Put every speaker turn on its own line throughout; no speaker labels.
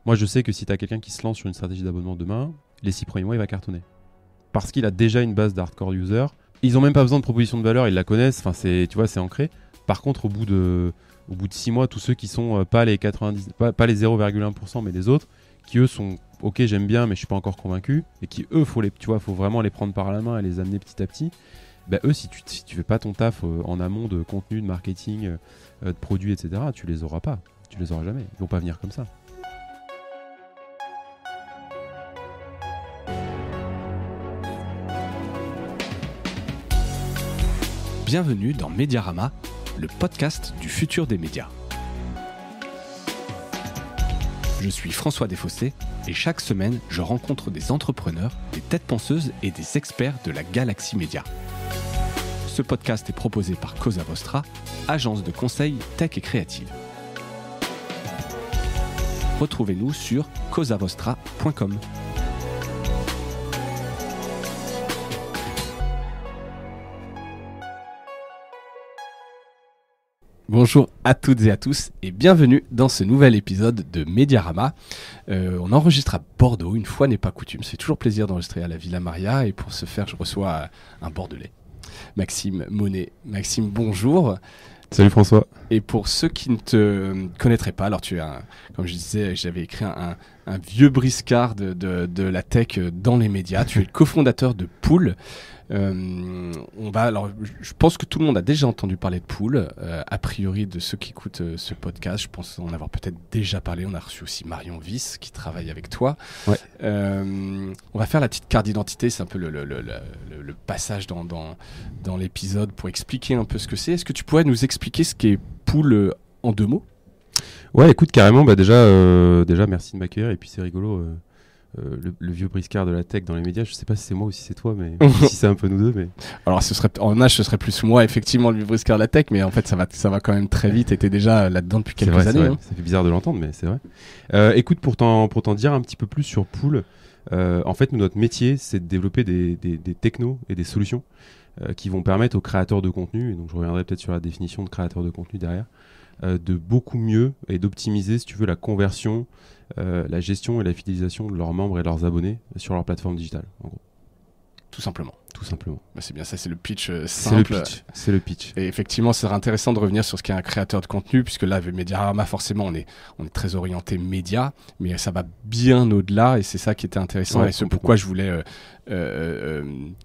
Moi, je sais que si tu as quelqu'un qui se lance sur une stratégie d'abonnement demain, les 6 premiers mois, il va cartonner. Parce qu'il a déjà une base d'hardcore users. Ils ont même pas besoin de proposition de valeur, ils la connaissent, enfin, tu vois, c'est ancré. Par contre, au bout de 6 mois, tous ceux qui sont pas les 90, pas les 0,1%, mais les autres, qui eux sont ok, j'aime bien, mais je suis pas encore convaincu, et qui eux, faut vraiment les prendre par la main et les amener petit à petit. Bah eux, si tu fais pas ton taf en amont de contenu, de marketing, de produits, etc., tu les auras pas. Tu les auras jamais. Ils vont pas venir comme ça.
Bienvenue dans Mediarama, le podcast du futur des médias. Je suis François Desfossés et chaque semaine, je rencontre des entrepreneurs, des têtes penseuses et des experts de la galaxie média. Ce podcast est proposé par Cosa Vostra, agence de conseil tech et créative. Retrouvez-nous sur cosavostra.com. Bonjour à toutes et à tous et bienvenue dans ce nouvel épisode de Mediarama. On enregistre à Bordeaux, une fois n'est pas coutume. C'est toujours plaisir d'enregistrer à la Villa Maria et pour ce faire, je reçois un Bordelais, Maxime Monet. Maxime, bonjour.
Salut François.
Et pour ceux qui ne te connaîtraient pas, alors tu es, comme je disais, j'avais écrit un vieux briscard de la tech dans les médias. Tu es le cofondateur de Pool. Alors, je pense que tout le monde a déjà entendu parler de Pool. A priori, de ceux qui écoutent ce podcast, je pense en avoir peut-être déjà parlé. On a reçu aussi Marion Viss qui travaille avec toi.
Ouais.
On va faire la petite carte d'identité. C'est un peu le passage dans l'épisode pour expliquer un peu ce que c'est. Est-ce que tu pourrais nous expliquer ce qu'est Pool en 2 mots ?
Ouais, écoute, carrément, déjà, merci de m'accueillir. Et puis c'est rigolo, le vieux briscard de la tech dans les médias. Je sais pas si c'est moi ou si c'est toi, mais si c'est un peu nous deux. Mais
alors, en âge, ce serait plus moi, effectivement, le vieux briscard de la tech, mais en fait, ça va quand même très vite. Et t'es déjà là-dedans depuis quelques années. Hein.
Ça fait bizarre de l'entendre, mais c'est vrai. Écoute, pour t'en dire un petit peu plus sur Pool, en fait, notre métier, c'est de développer des technos et des solutions qui vont permettre aux créateurs de contenu, et donc je reviendrai peut-être sur la définition de créateur de contenu derrière, de beaucoup mieux et d'optimiser, si tu veux, la conversion, la gestion et la fidélisation de leurs membres et leurs abonnés sur leur plateforme digitale, en gros.
Tout simplement.
Bah,
c'est bien ça, c'est le pitch simple.
C'est le pitch.
Et effectivement, c'est intéressant de revenir sur ce qu'est un créateur de contenu, puisque là, avec Mediarama, forcément, on est très orienté média, mais ça va bien au-delà, et c'est ça qui était intéressant,
ouais,
et c'est pourquoi je voulais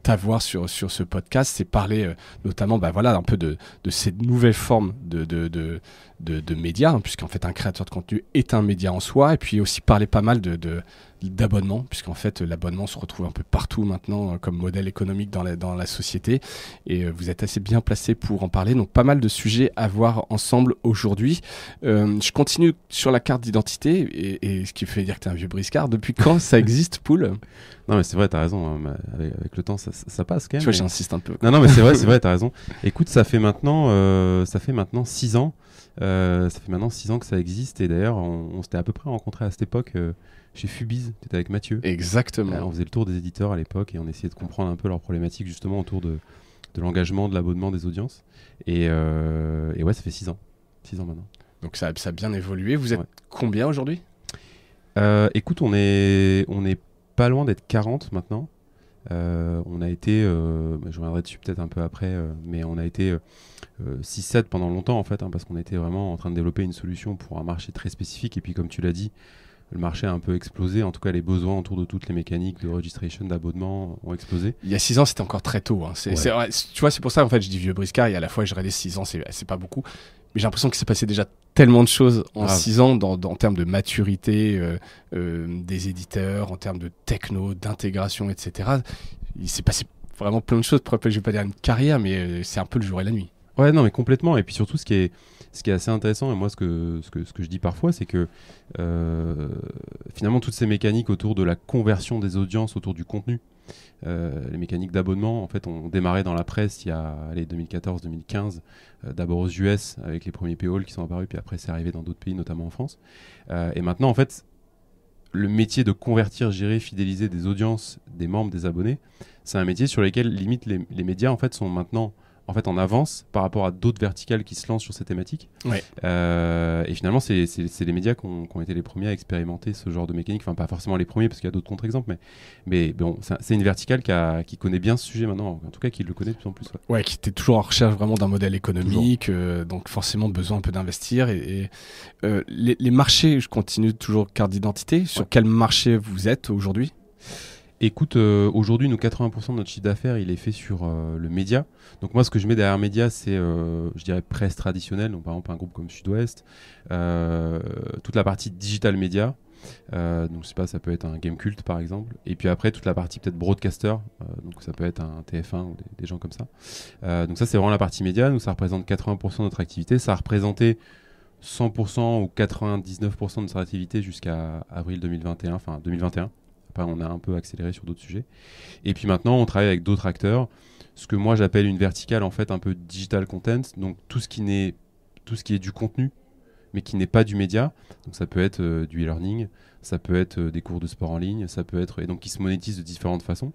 t'avoir sur ce podcast, c'est parler notamment un peu de cette nouvelle forme de médias, hein, puisqu'en fait, un créateur de contenu est un média en soi, et puis aussi parler pas mal d'abonnement, puisqu'en fait l'abonnement se retrouve un peu partout maintenant comme modèle économique dans la société, et vous êtes assez bien placé pour en parler, donc pas mal de sujets à voir ensemble aujourd'hui. Je continue sur la carte d'identité, et ce qui fait dire que tu es un vieux briscard. Depuis quand ça existe, Pool ?
Non mais c'est vrai, t'as raison, hein, avec le temps ça passe quand même.
Tu vois, j'insiste un peu.
Non mais c'est vrai, t'as raison. Écoute, ça fait maintenant 6 ans. Ça fait maintenant 6 ans que ça existe, et d'ailleurs on s'était à peu près rencontrés à cette époque chez Fubiz. T'étais avec Mathieu.
Exactement.
On faisait le tour des éditeurs à l'époque et on essayait de comprendre un peu leurs problématiques justement autour de l'engagement, de l'abonnement, des audiences. Et ouais, ça fait 6 ans. 6 ans maintenant.
Donc ça a bien évolué. Vous êtes combien aujourd'hui ?
Écoute, on est pas loin d'être 40 maintenant. On a été, je reviendrai dessus peut-être un peu après, mais on a été 6-7 pendant longtemps en fait, hein, parce qu'on était vraiment en train de développer une solution pour un marché très spécifique. Et puis comme tu l'as dit, le marché a un peu explosé, en tout cas les besoins autour de toutes les mécaniques de registration, d'abonnement ont explosé.
Il y a 6 ans, c'était encore très tôt. Hein. Tu vois, c'est pour ça en fait je dis vieux briscard, et à la fois je réalise 6 ans, c'est pas beaucoup. Mais j'ai l'impression qu'il s'est passé déjà tellement de choses en 6 ans en termes de maturité des éditeurs, en termes de techno, d'intégration, etc. Il s'est passé vraiment plein de choses. Je ne vais pas dire une carrière, mais c'est un peu le jour et la nuit.
Ouais, non, mais complètement. Et puis surtout, ce qui est assez intéressant, et moi, ce que je dis parfois, c'est que finalement, toutes ces mécaniques autour de la conversion des audiences, autour du contenu, les mécaniques d'abonnement, en fait, ont démarré dans la presse il y a 2014-2015, d'abord aux US avec les premiers paywalls qui sont apparus, puis après c'est arrivé dans d'autres pays, notamment en France. Et maintenant, en fait, le métier de convertir, gérer, fidéliser des audiences, des membres, des abonnés, c'est un métier sur lequel limite les médias en fait sont maintenant en fait en avance par rapport à d'autres verticales qui se lancent sur ces thématiques.
Ouais.
Et finalement, c'est les médias qui ont été les premiers à expérimenter ce genre de mécanique. Enfin, pas forcément les premiers, parce qu'il y a d'autres contre-exemples, mais bon, c'est une verticale qui connaît bien ce sujet maintenant, en tout cas qui le connaît de plus en plus.
Ouais, qui était toujours en recherche vraiment d'un modèle économique, donc forcément besoin un peu d'investir. Et les marchés, je continue toujours carte d'identité. Sur quel marché vous êtes aujourd'hui ?
Écoute, aujourd'hui, nous, 80% de notre chiffre d'affaires, il est fait sur le média. Donc moi, ce que je mets derrière média, c'est, je dirais, presse traditionnelle. Donc par exemple, un groupe comme Sud-Ouest. Toute la partie digital média. Donc je sais pas, ça peut être un Gamecult, par exemple. Et puis après, toute la partie peut-être broadcaster. Donc ça peut être un TF1 ou des gens comme ça. Donc ça, c'est vraiment la partie média. Nous, ça représente 80% de notre activité. Ça a représenté 100% ou 99% de notre activité jusqu'à avril 2021, enfin 2021. On a un peu accéléré sur d'autres sujets. Et puis maintenant, on travaille avec d'autres acteurs. Ce que moi, j'appelle une verticale, en fait, un peu digital content. Donc, tout ce qui est du contenu, mais qui n'est pas du média. Donc, ça peut être du e-learning, ça peut être des cours de sport en ligne, ça peut être... Et donc, qui se monétisent de différentes façons.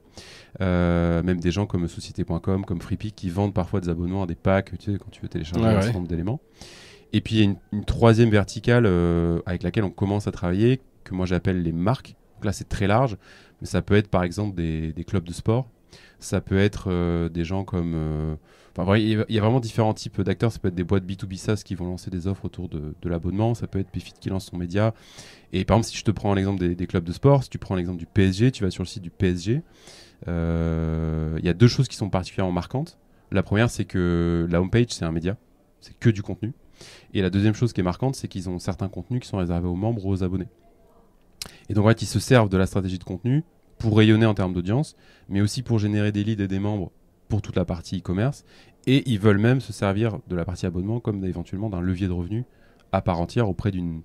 Même des gens comme Société.com, comme Freepik, qui vendent parfois des abonnements à des packs, tu sais, quand tu veux télécharger un certain nombre d'éléments. Et puis, il y a une troisième verticale avec laquelle on commence à travailler, que moi, j'appelle les marques. Donc là, c'est très large, mais ça peut être par exemple des clubs de sport, ça peut être des gens comme... il y a vraiment différents types d'acteurs, ça peut être des boîtes B2B SaaS qui vont lancer des offres autour de l'abonnement, ça peut être PFIT qui lance son média. Et par exemple, si je te prends l'exemple des clubs de sport, si tu prends l'exemple du PSG, tu vas sur le site du PSG, il y a deux choses qui sont particulièrement marquantes. La première, c'est que la homepage, c'est un média, c'est que du contenu. Et la deuxième chose qui est marquante, c'est qu'ils ont certains contenus qui sont réservés aux membres ou aux abonnés. Et donc, en fait, ils se servent de la stratégie de contenu pour rayonner en termes d'audience, mais aussi pour générer des leads et des membres pour toute la partie e-commerce. Et ils veulent même se servir de la partie abonnement comme éventuellement d'un levier de revenus à part entière auprès d'une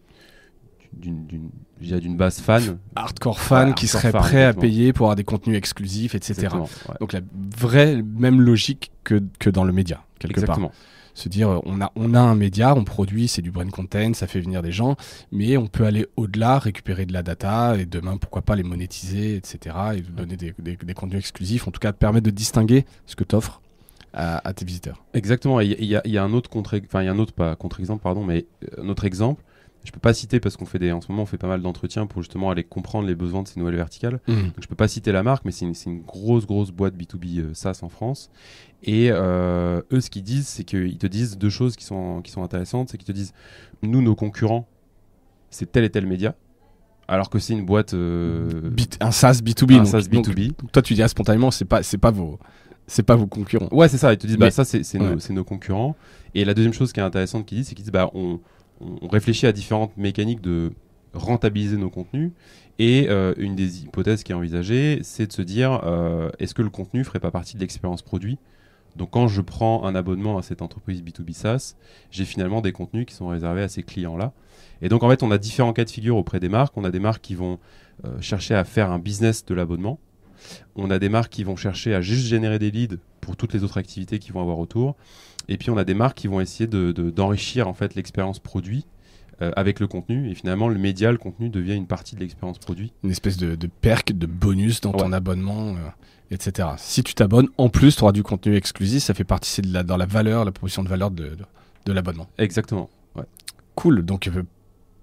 base fan.
Hardcore fan qui serait prêt à payer pour avoir des contenus exclusifs, etc. Ouais. Donc la vraie même logique que dans le média, quelque part. Se dire, on a un média, on produit, c'est du brand content, ça fait venir des gens, mais on peut aller au-delà, récupérer de la data, et demain, pourquoi pas les monétiser, etc., et donner des contenus exclusifs, en tout cas, permettre de distinguer ce que tu offres à tes visiteurs.
Exactement, il y a un autre autre exemple. Je peux pas citer parce en ce moment on fait pas mal d'entretiens pour justement aller comprendre les besoins de ces nouvelles verticales. Donc je peux pas citer la marque, mais c'est une grosse boîte B2B SaaS en France. Et eux, ce qu'ils disent, c'est qu'ils te disent deux choses qui sont intéressantes. C'est qu'ils te disent, nous, nos concurrents, c'est tel et tel média, alors que c'est une boîte
un SaaS B2B.
SaaS B2B.
Donc toi, tu dis spontanément, c'est pas vos concurrents.
Ouais, c'est ça. Ils te disent, ça, c'est nos concurrents. Et la deuxième chose qui est intéressante qu'ils disent, c'est qu'ils disent, on réfléchit à différentes mécaniques de rentabiliser nos contenus. Et une des hypothèses qui est envisagée, c'est de se dire, est-ce que le contenu ne ferait pas partie de l'expérience produit ? Donc quand je prends un abonnement à cette entreprise B2B SaaS, j'ai finalement des contenus qui sont réservés à ces clients-là. Et donc en fait, on a différents cas de figure auprès des marques. On a des marques qui vont chercher à faire un business de l'abonnement. On a des marques qui vont chercher à juste générer des leads pour toutes les autres activités qu'ils vont avoir autour. Et puis on a des marques qui vont essayer d'enrichir en fait l'expérience produit avec le contenu. Et finalement, le média, le contenu devient une partie de l'expérience produit.
Une espèce de perk, de bonus dans ton abonnement, etc. Si tu t'abonnes, en plus, tu auras du contenu exclusif. Ça fait partie dans la proposition de valeur de l'abonnement.
Exactement. Ouais.
Cool. Donc,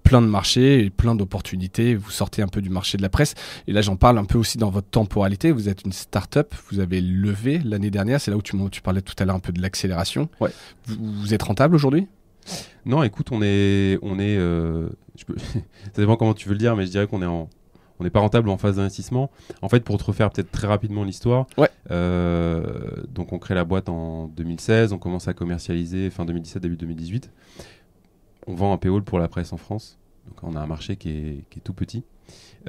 plein de marchés et plein d'opportunités. Vous sortez un peu du marché de la presse. Et là, j'en parle un peu aussi dans votre temporalité. Vous êtes une start-up. Vous avez levé l'année dernière. C'est là où tu parlais tout à l'heure un peu de l'accélération.
Ouais.
Vous êtes rentable aujourd'hui ?
Non, écoute, ça dépend comment tu veux le dire, mais je dirais qu'on n'est pas rentable en phase d'investissement. En fait, pour te refaire peut-être très rapidement l'histoire, donc on crée la boîte en 2016, on commence à commercialiser fin 2017, début 2018. On vend un paywall pour la presse en France, donc on a un marché qui est tout petit.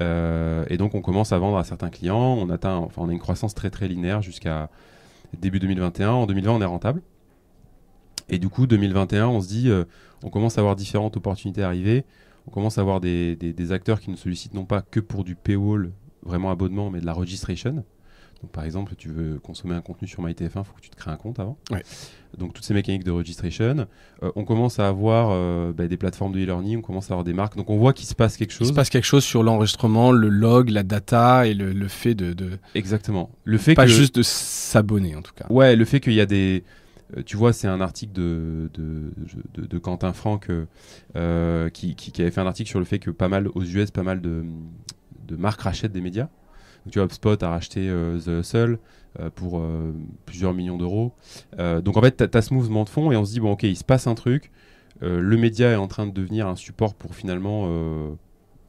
Et donc on commence à vendre à certains clients, on a une croissance très très linéaire jusqu'à début 2021. En 2020, on est rentable. Et du coup, 2021, on se dit, on commence à avoir différentes opportunités arriver. On commence à avoir des acteurs qui nous sollicitent non pas que pour du paywall, vraiment abonnement, mais de la registration. Donc, par exemple, tu veux consommer un contenu sur MyTF1, il faut que tu te crées un compte avant.
Ouais.
Donc, toutes ces mécaniques de registration. On commence à avoir des plateformes de e-learning, on commence à avoir des marques. Donc, on voit qu'il se passe quelque chose.
Il se passe quelque chose sur l'enregistrement, le log, la data et le fait de...
Exactement. Le fait
pas juste de s'abonner, en tout cas.
Ouais, le fait qu'il y a tu vois, c'est un article de Quentin Franck qui avait fait un article sur le fait que aux US, pas mal de marques rachètent des médias. Donc, tu vois, HubSpot a racheté The Hustle pour plusieurs millions d'euros. Donc en fait, tu as ce mouvement de fond et on se dit, bon ok, il se passe un truc. Le média est en train de devenir un support pour finalement,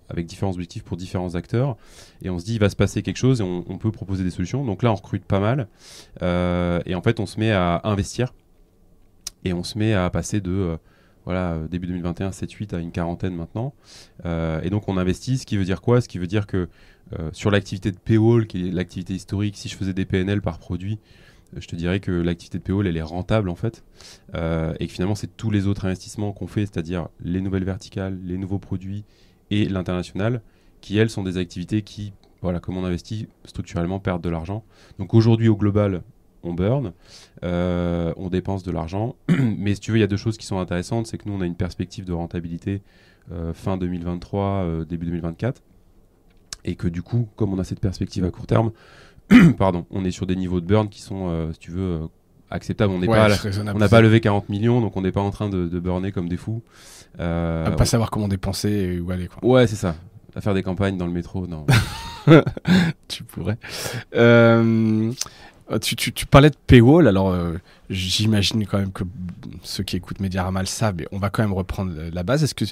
avec différents objectifs pour différents acteurs. Et on se dit, il va se passer quelque chose et on peut proposer des solutions. Donc là, on recrute pas mal. Et en fait, on se met à investir. Et on se met à passer de début 2021, 7-8 à une quarantaine maintenant. Et donc, on investit. Ce qui veut dire quoi? Ce qui veut dire que sur l'activité de paywall, qui est l'activité historique, si je faisais des PNL par produit, je te dirais que l'activité de paywall, elle est rentable en fait. Et que finalement, c'est tous les autres investissements qu'on fait, c'est-à-dire les nouvelles verticales, les nouveaux produits et l'international, qui elles sont des activités qui, comme on investit, structurellement perdent de l'argent. Donc aujourd'hui, au global, on burn, on dépense de l'argent. Mais si tu veux, il y a deux choses qui sont intéressantes. C'est que nous, on a une perspective de rentabilité fin 2023, début 2024. Et que du coup, comme on a cette perspective à court terme, on est sur des niveaux de burn qui sont, si tu veux, acceptables. On n'a pas levé 40 millions, donc on n'est pas en train de burner comme des fous.
Pas savoir comment dépenser et où aller, quoi.
Ouais, c'est ça. À faire des campagnes dans le métro, non.
Tu pourrais. Tu parlais de paywall, alors j'imagine quand même que ceux qui écoutent Mediarama le savent, mais on va quand même reprendre la base. Est-ce que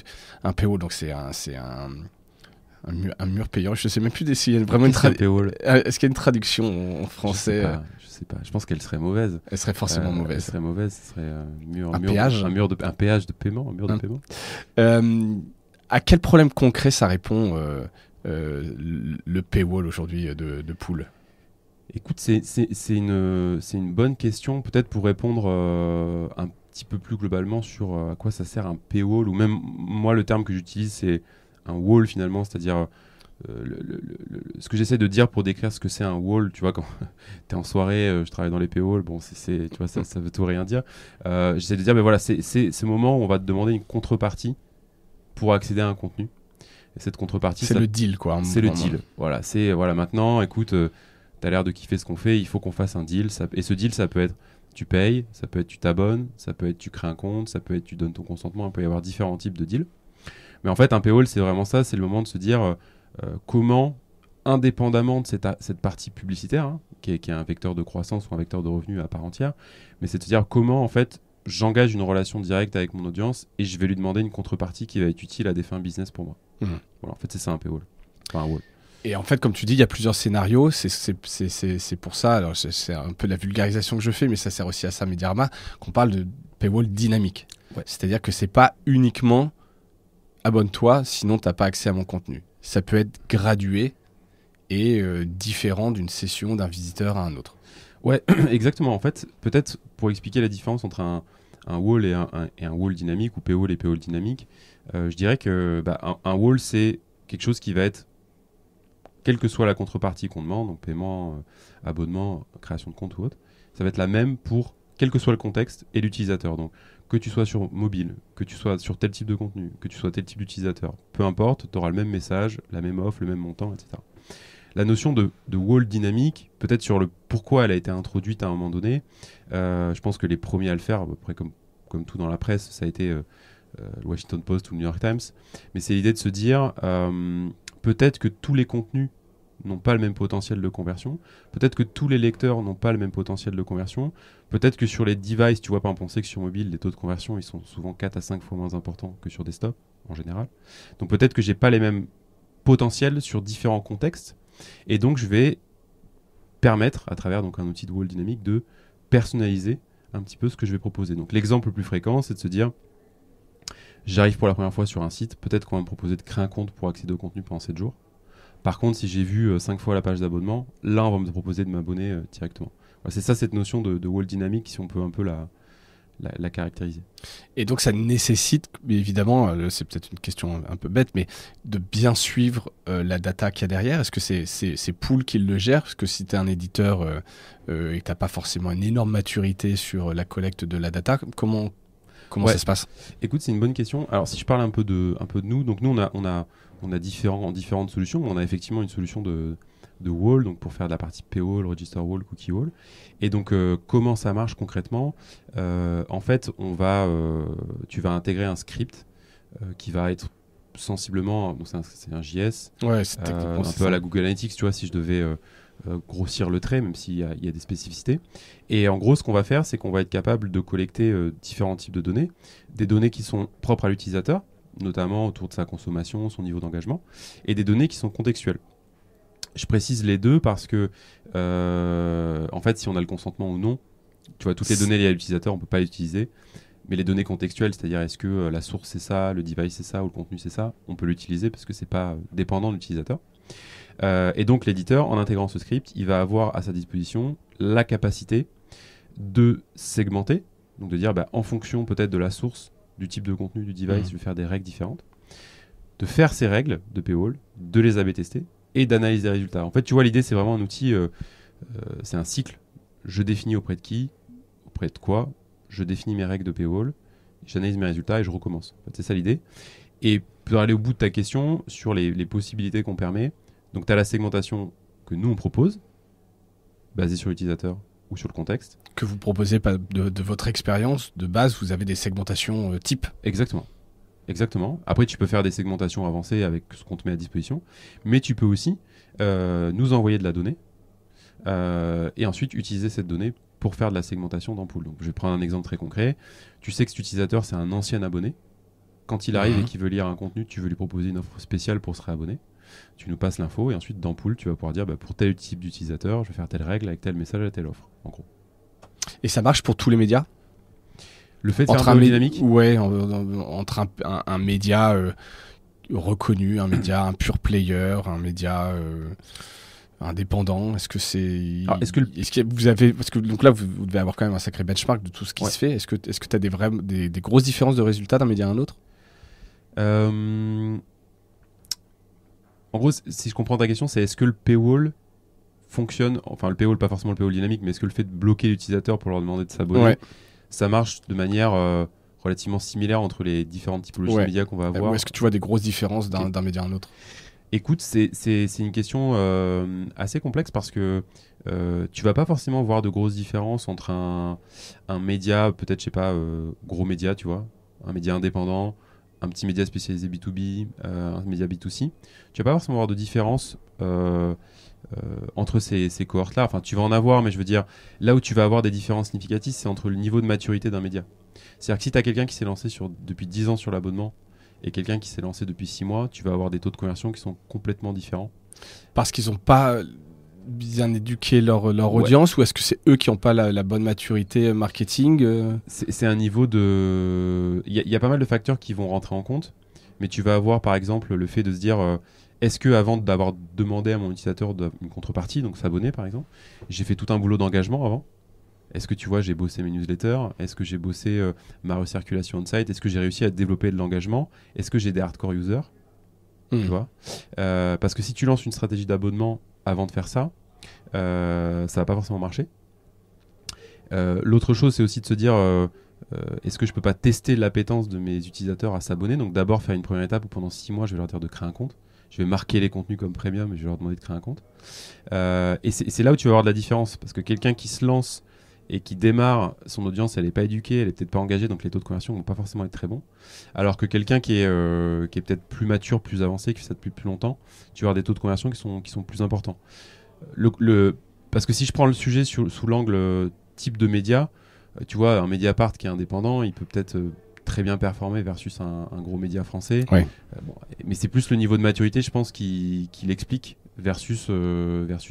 un paywall, donc c'est un mur payant? Je sais même plus s'il y a vraiment est-ce qu'il y a une traduction en français?
Je sais pas. Je pense qu'elle serait mauvaise.
Elle serait forcément mauvaise.
Elle serait mauvaise. Ce serait un
péage.
Un péage de paiement, un mur de paiement.
À quel problème concret ça répond le paywall aujourd'hui de Pool?
Écoute, c'est une bonne question, peut-être pour répondre un petit peu plus globalement sur à quoi ça sert un paywall, ou même moi le terme que j'utilise c'est un wall finalement, c'est-à-dire ce que j'essaie de dire pour décrire ce que c'est un wall, tu vois, quand tu es en soirée, je travaille dans les paywalls, bon, tu vois, ça veut tout rien dire. J'essaie de dire, mais voilà, c'est ce moment où on va te demander une contrepartie pour accéder à un contenu. Et cette contrepartie,
c'est le deal, quoi.
C'est le deal. Voilà, maintenant, écoute, t'as l'air de kiffer ce qu'on fait, il faut qu'on fasse un deal. Et ce deal, ça peut être tu payes, ça peut être tu t'abonnes, ça peut être tu crées un compte, ça peut être tu donnes ton consentement, il peut y avoir différents types de deals. Mais en fait, un paywall, c'est vraiment ça, c'est le moment de se dire comment, indépendamment de cette partie publicitaire, qui est un vecteur de croissance ou un vecteur de revenus à part entière, mais c'est de se dire comment, en fait, j'engage une relation directe avec mon audience et je vais lui demander une contrepartie qui va être utile à des fins business pour moi. Voilà, en fait, c'est ça un paywall. Enfin, un wall.
Et en fait, comme tu dis, il y a plusieurs scénarios. C'est pour ça, alors c'est un peu la vulgarisation que je fais, mais ça sert aussi à ça, Mediarama, qu'on parle de paywall dynamique. Ouais. C'est-à-dire que c'est pas uniquement abonne-toi, sinon tu n'as pas accès à mon contenu. Ça peut être gradué et différent d'une session d'un visiteur à un autre.
Ouais, exactement. En fait, peut-être pour expliquer la différence entre un wall et un wall dynamique, ou paywall et paywall dynamique, je dirais que un wall, c'est quelque chose qui va être, quelle que soit la contrepartie qu'on demande, donc paiement, abonnement, création de compte ou autre, ça va être la même pour quel que soit le contexte et l'utilisateur. Donc, que tu sois sur mobile, que tu sois sur tel type de contenu, que tu sois tel type d'utilisateur, peu importe, tu auras le même message, la même offre, le même montant, etc. La notion de wall dynamique, peut-être sur le pourquoi elle a été introduite à un moment donné, je pense que les premiers à le faire, à peu près comme tout dans la presse, ça a été le Washington Post ou le New York Times, mais c'est l'idée de se dire peut-être que tous les contenus n'ont pas le même potentiel de conversion, peut-être que tous les lecteurs n'ont pas le même potentiel de conversion, peut-être que sur les devices, tu vois, par exemple, on sait que sur mobile, les taux de conversion, ils sont souvent 4 à 5 fois moins importants que sur desktop, en général. Donc peut-être que j'ai pas les mêmes potentiels sur différents contextes, et donc je vais permettre, à travers donc un outil de wall dynamique, de personnaliser un petit peu ce que je vais proposer. Donc l'exemple le plus fréquent, c'est de se dire, j'arrive pour la première fois sur un site, peut-être qu'on va me proposer de créer un compte pour accéder au contenu pendant 7 jours. Par contre, si j'ai vu 5 fois la page d'abonnement, là, on va me proposer de m'abonner directement. Voilà, c'est ça, cette notion de wall dynamique, si on peut un peu la caractériser. Et
donc, ça nécessite, évidemment, c'est peut-être une question un peu bête, mais de bien suivre la data qu'il y a derrière. Est-ce que c'est Pool qui le gère? Parce que si tu es un éditeur et que tu n'as pas forcément une énorme maturité sur la collecte de la data, comment ça se passe?
Écoute, c'est une bonne question. Alors, si je parle un peu de nous, donc nous, on a différentes solutions. On a effectivement une solution de de wall, donc pour faire de la partie p-wall, register wall, cookie wall. Et donc, comment ça marche concrètement? En fait, tu vas intégrer un script qui va être sensiblement, donc c'est un JS,
Ouais, c'est techniquement
un peu à la Google Analytics, tu vois, si je devais grossir le trait, même s'il y a des spécificités. Et en gros, ce qu'on va faire, c'est qu'on va être capable de collecter différents types de données, des données qui sont propres à l'utilisateur, notamment autour de sa consommation, son niveau d'engagement, et des données qui sont contextuelles. Je précise les deux parce que, en fait, si on a le consentement ou non, tu vois, toutes les données liées à l'utilisateur, on ne peut pas les utiliser. Mais les données contextuelles, c'est-à-dire est-ce que la source c'est ça, le device c'est ça, ou le contenu c'est ça, on peut l'utiliser parce que c'est pas dépendant de l'utilisateur. Et donc l'éditeur, en intégrant ce script, il va avoir à sa disposition la capacité de segmenter, donc de dire en fonction peut-être de la source, du type de contenu, du device, je vais faire des règles différentes, de faire ces règles de paywall, de les A/B tester et d'analyser les résultats. En fait, tu vois, l'idée c'est vraiment un outil, c'est un cycle. Je définis auprès de qui, auprès de quoi, je définis mes règles de paywall, j'analyse mes résultats et je recommence. En fait, c'est ça l'idée. Et pour aller au bout de ta question sur les possibilités qu'on permet, donc tu as la segmentation que nous on propose, basée sur l'utilisateur ou sur le contexte.
Que vous proposez pas de votre expérience, de base, vous avez des segmentations type.
Exactement. Après, tu peux faire des segmentations avancées avec ce qu'on te met à disposition, mais tu peux aussi nous envoyer de la donnée et ensuite utiliser cette donnée pour faire de la segmentation d'ampoule. Donc, je vais prendre un exemple très concret. Tu sais que cet utilisateur, c'est un ancien abonné. Quand il arrive et qu'il veut lire un contenu, tu veux lui proposer une offre spéciale pour se réabonner. Tu nous passes l'info et ensuite, d'ampoule, tu vas pouvoir dire pour tel type d'utilisateur, je vais faire telle règle avec tel message à telle offre, en gros.
Et ça marche pour tous les médias?
Le fait de faire un dynamique?
Ouais, entre un média reconnu, un média, un pure player, un média indépendant, est-ce que c'est...
Alors, est-ce que
vous avez... Parce que donc là, vous devez avoir quand même un sacré benchmark de tout ce qui se fait. Est-ce que tu as des grosses différences de résultats d'un média à un autre?
En gros, si je comprends ta question, c'est est-ce que le paywall fonctionne, enfin le paywall, pas forcément le paywall dynamique, mais est-ce que le fait de bloquer l'utilisateur pour leur demander de s'abonner, ça marche de manière relativement similaire entre les différentes typologies de médias qu'on va avoir?
Ou est-ce que tu vois des grosses différences d'un média à un autre?
Écoute, c'est une question assez complexe parce que tu vas pas forcément voir de grosses différences entre un média, peut-être, je sais pas, gros média, tu vois, un média indépendant, un petit média spécialisé B2B, un média B2C. Tu vas pas forcément avoir de différence entre ces cohortes-là. Enfin, tu vas en avoir, mais je veux dire, là où tu vas avoir des différences significatives, c'est entre le niveau de maturité d'un média. C'est-à-dire que si tu as quelqu'un qui s'est lancé depuis 10 ans sur l'abonnement et quelqu'un qui s'est lancé depuis 6 mois, tu vas avoir des taux de conversion qui sont complètement différents.
Parce qu'ils n'ont pas bien éduqué leur audience, ou est-ce que c'est eux qui n'ont pas la bonne maturité marketing?
C'est un niveau de... Il y a pas mal de facteurs qui vont rentrer en compte, mais tu vas avoir par exemple le fait de se dire est-ce que avant d'avoir demandé à mon utilisateur une contrepartie, donc s'abonner par exemple, j'ai fait tout un boulot d'engagement avant? Est-ce que tu vois, j'ai bossé mes newsletters? Est-ce que j'ai bossé ma recirculation on-site? Est-ce que j'ai réussi à développer de l'engagement? Est-ce que j'ai des hardcore users? Tu vois, parce que si tu lances une stratégie d'abonnement avant de faire ça, ça va pas forcément marcher. L'autre chose, c'est aussi de se dire est-ce que je peux pas tester l'appétence de mes utilisateurs à s'abonner? Donc d'abord faire une première étape où pendant 6 mois, je vais leur dire de créer un compte. Je vais marquer les contenus comme premium et je vais leur demander de créer un compte. Et c'est là où tu vas avoir de la différence, parce que quelqu'un qui se lance et qui démarre, son audience, elle n'est pas éduquée, elle est peut-être pas engagée, donc les taux de conversion vont pas forcément être très bons. Alors que quelqu'un qui est peut-être plus mature, plus avancé, qui fait ça depuis plus longtemps, tu vas avoir des taux de conversion qui sont plus importants. Parce que si je prends le sujet sous l'angle type de média, tu vois, un Mediapart qui est indépendant, il peut peut-être très bien performer versus un gros média français.
Ouais.
Mais c'est plus le niveau de maturité, je pense, qui l'explique versus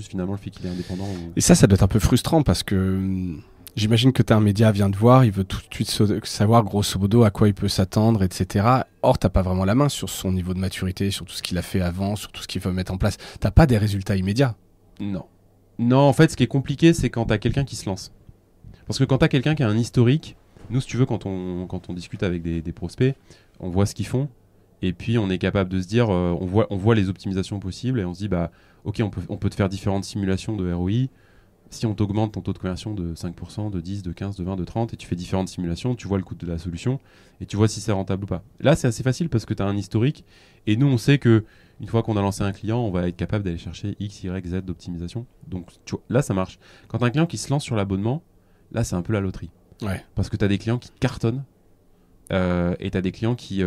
finalement le fait qu'il est indépendant.
Et ça doit être un peu frustrant parce que j'imagine que tu as un média vient te voir, il veut tout de suite savoir grosso modo à quoi il peut s'attendre, etc. Or, tu n'as pas vraiment la main sur son niveau de maturité, sur tout ce qu'il a fait avant, sur tout ce qu'il veut mettre en place. Tu n'as pas des résultats immédiats.
Non, en fait, ce qui est compliqué, c'est quand tu as quelqu'un qui se lance. Parce que quand tu as quelqu'un qui a un historique, nous, si tu veux, quand on discute avec des prospects, on voit ce qu'ils font. Et puis, on est capable de se dire, on voit les optimisations possibles et on se dit, ok, on peut te faire différentes simulations de ROI. Si on t'augmente ton taux de conversion de 5%, de 10, de 15, de 20, de 30, et tu fais différentes simulations, tu vois le coût de la solution et tu vois si c'est rentable ou pas. Là, c'est assez facile parce que tu as un historique et nous, on sait que une fois qu'on a lancé un client, on va être capable d'aller chercher X, Y, Z d'optimisation. Donc tu vois, là, ça marche. Quand tu as un client qui se lance sur l'abonnement, là, c'est un peu la loterie.
Ouais.
Parce que tu as des clients qui cartonnent et tu as des clients qui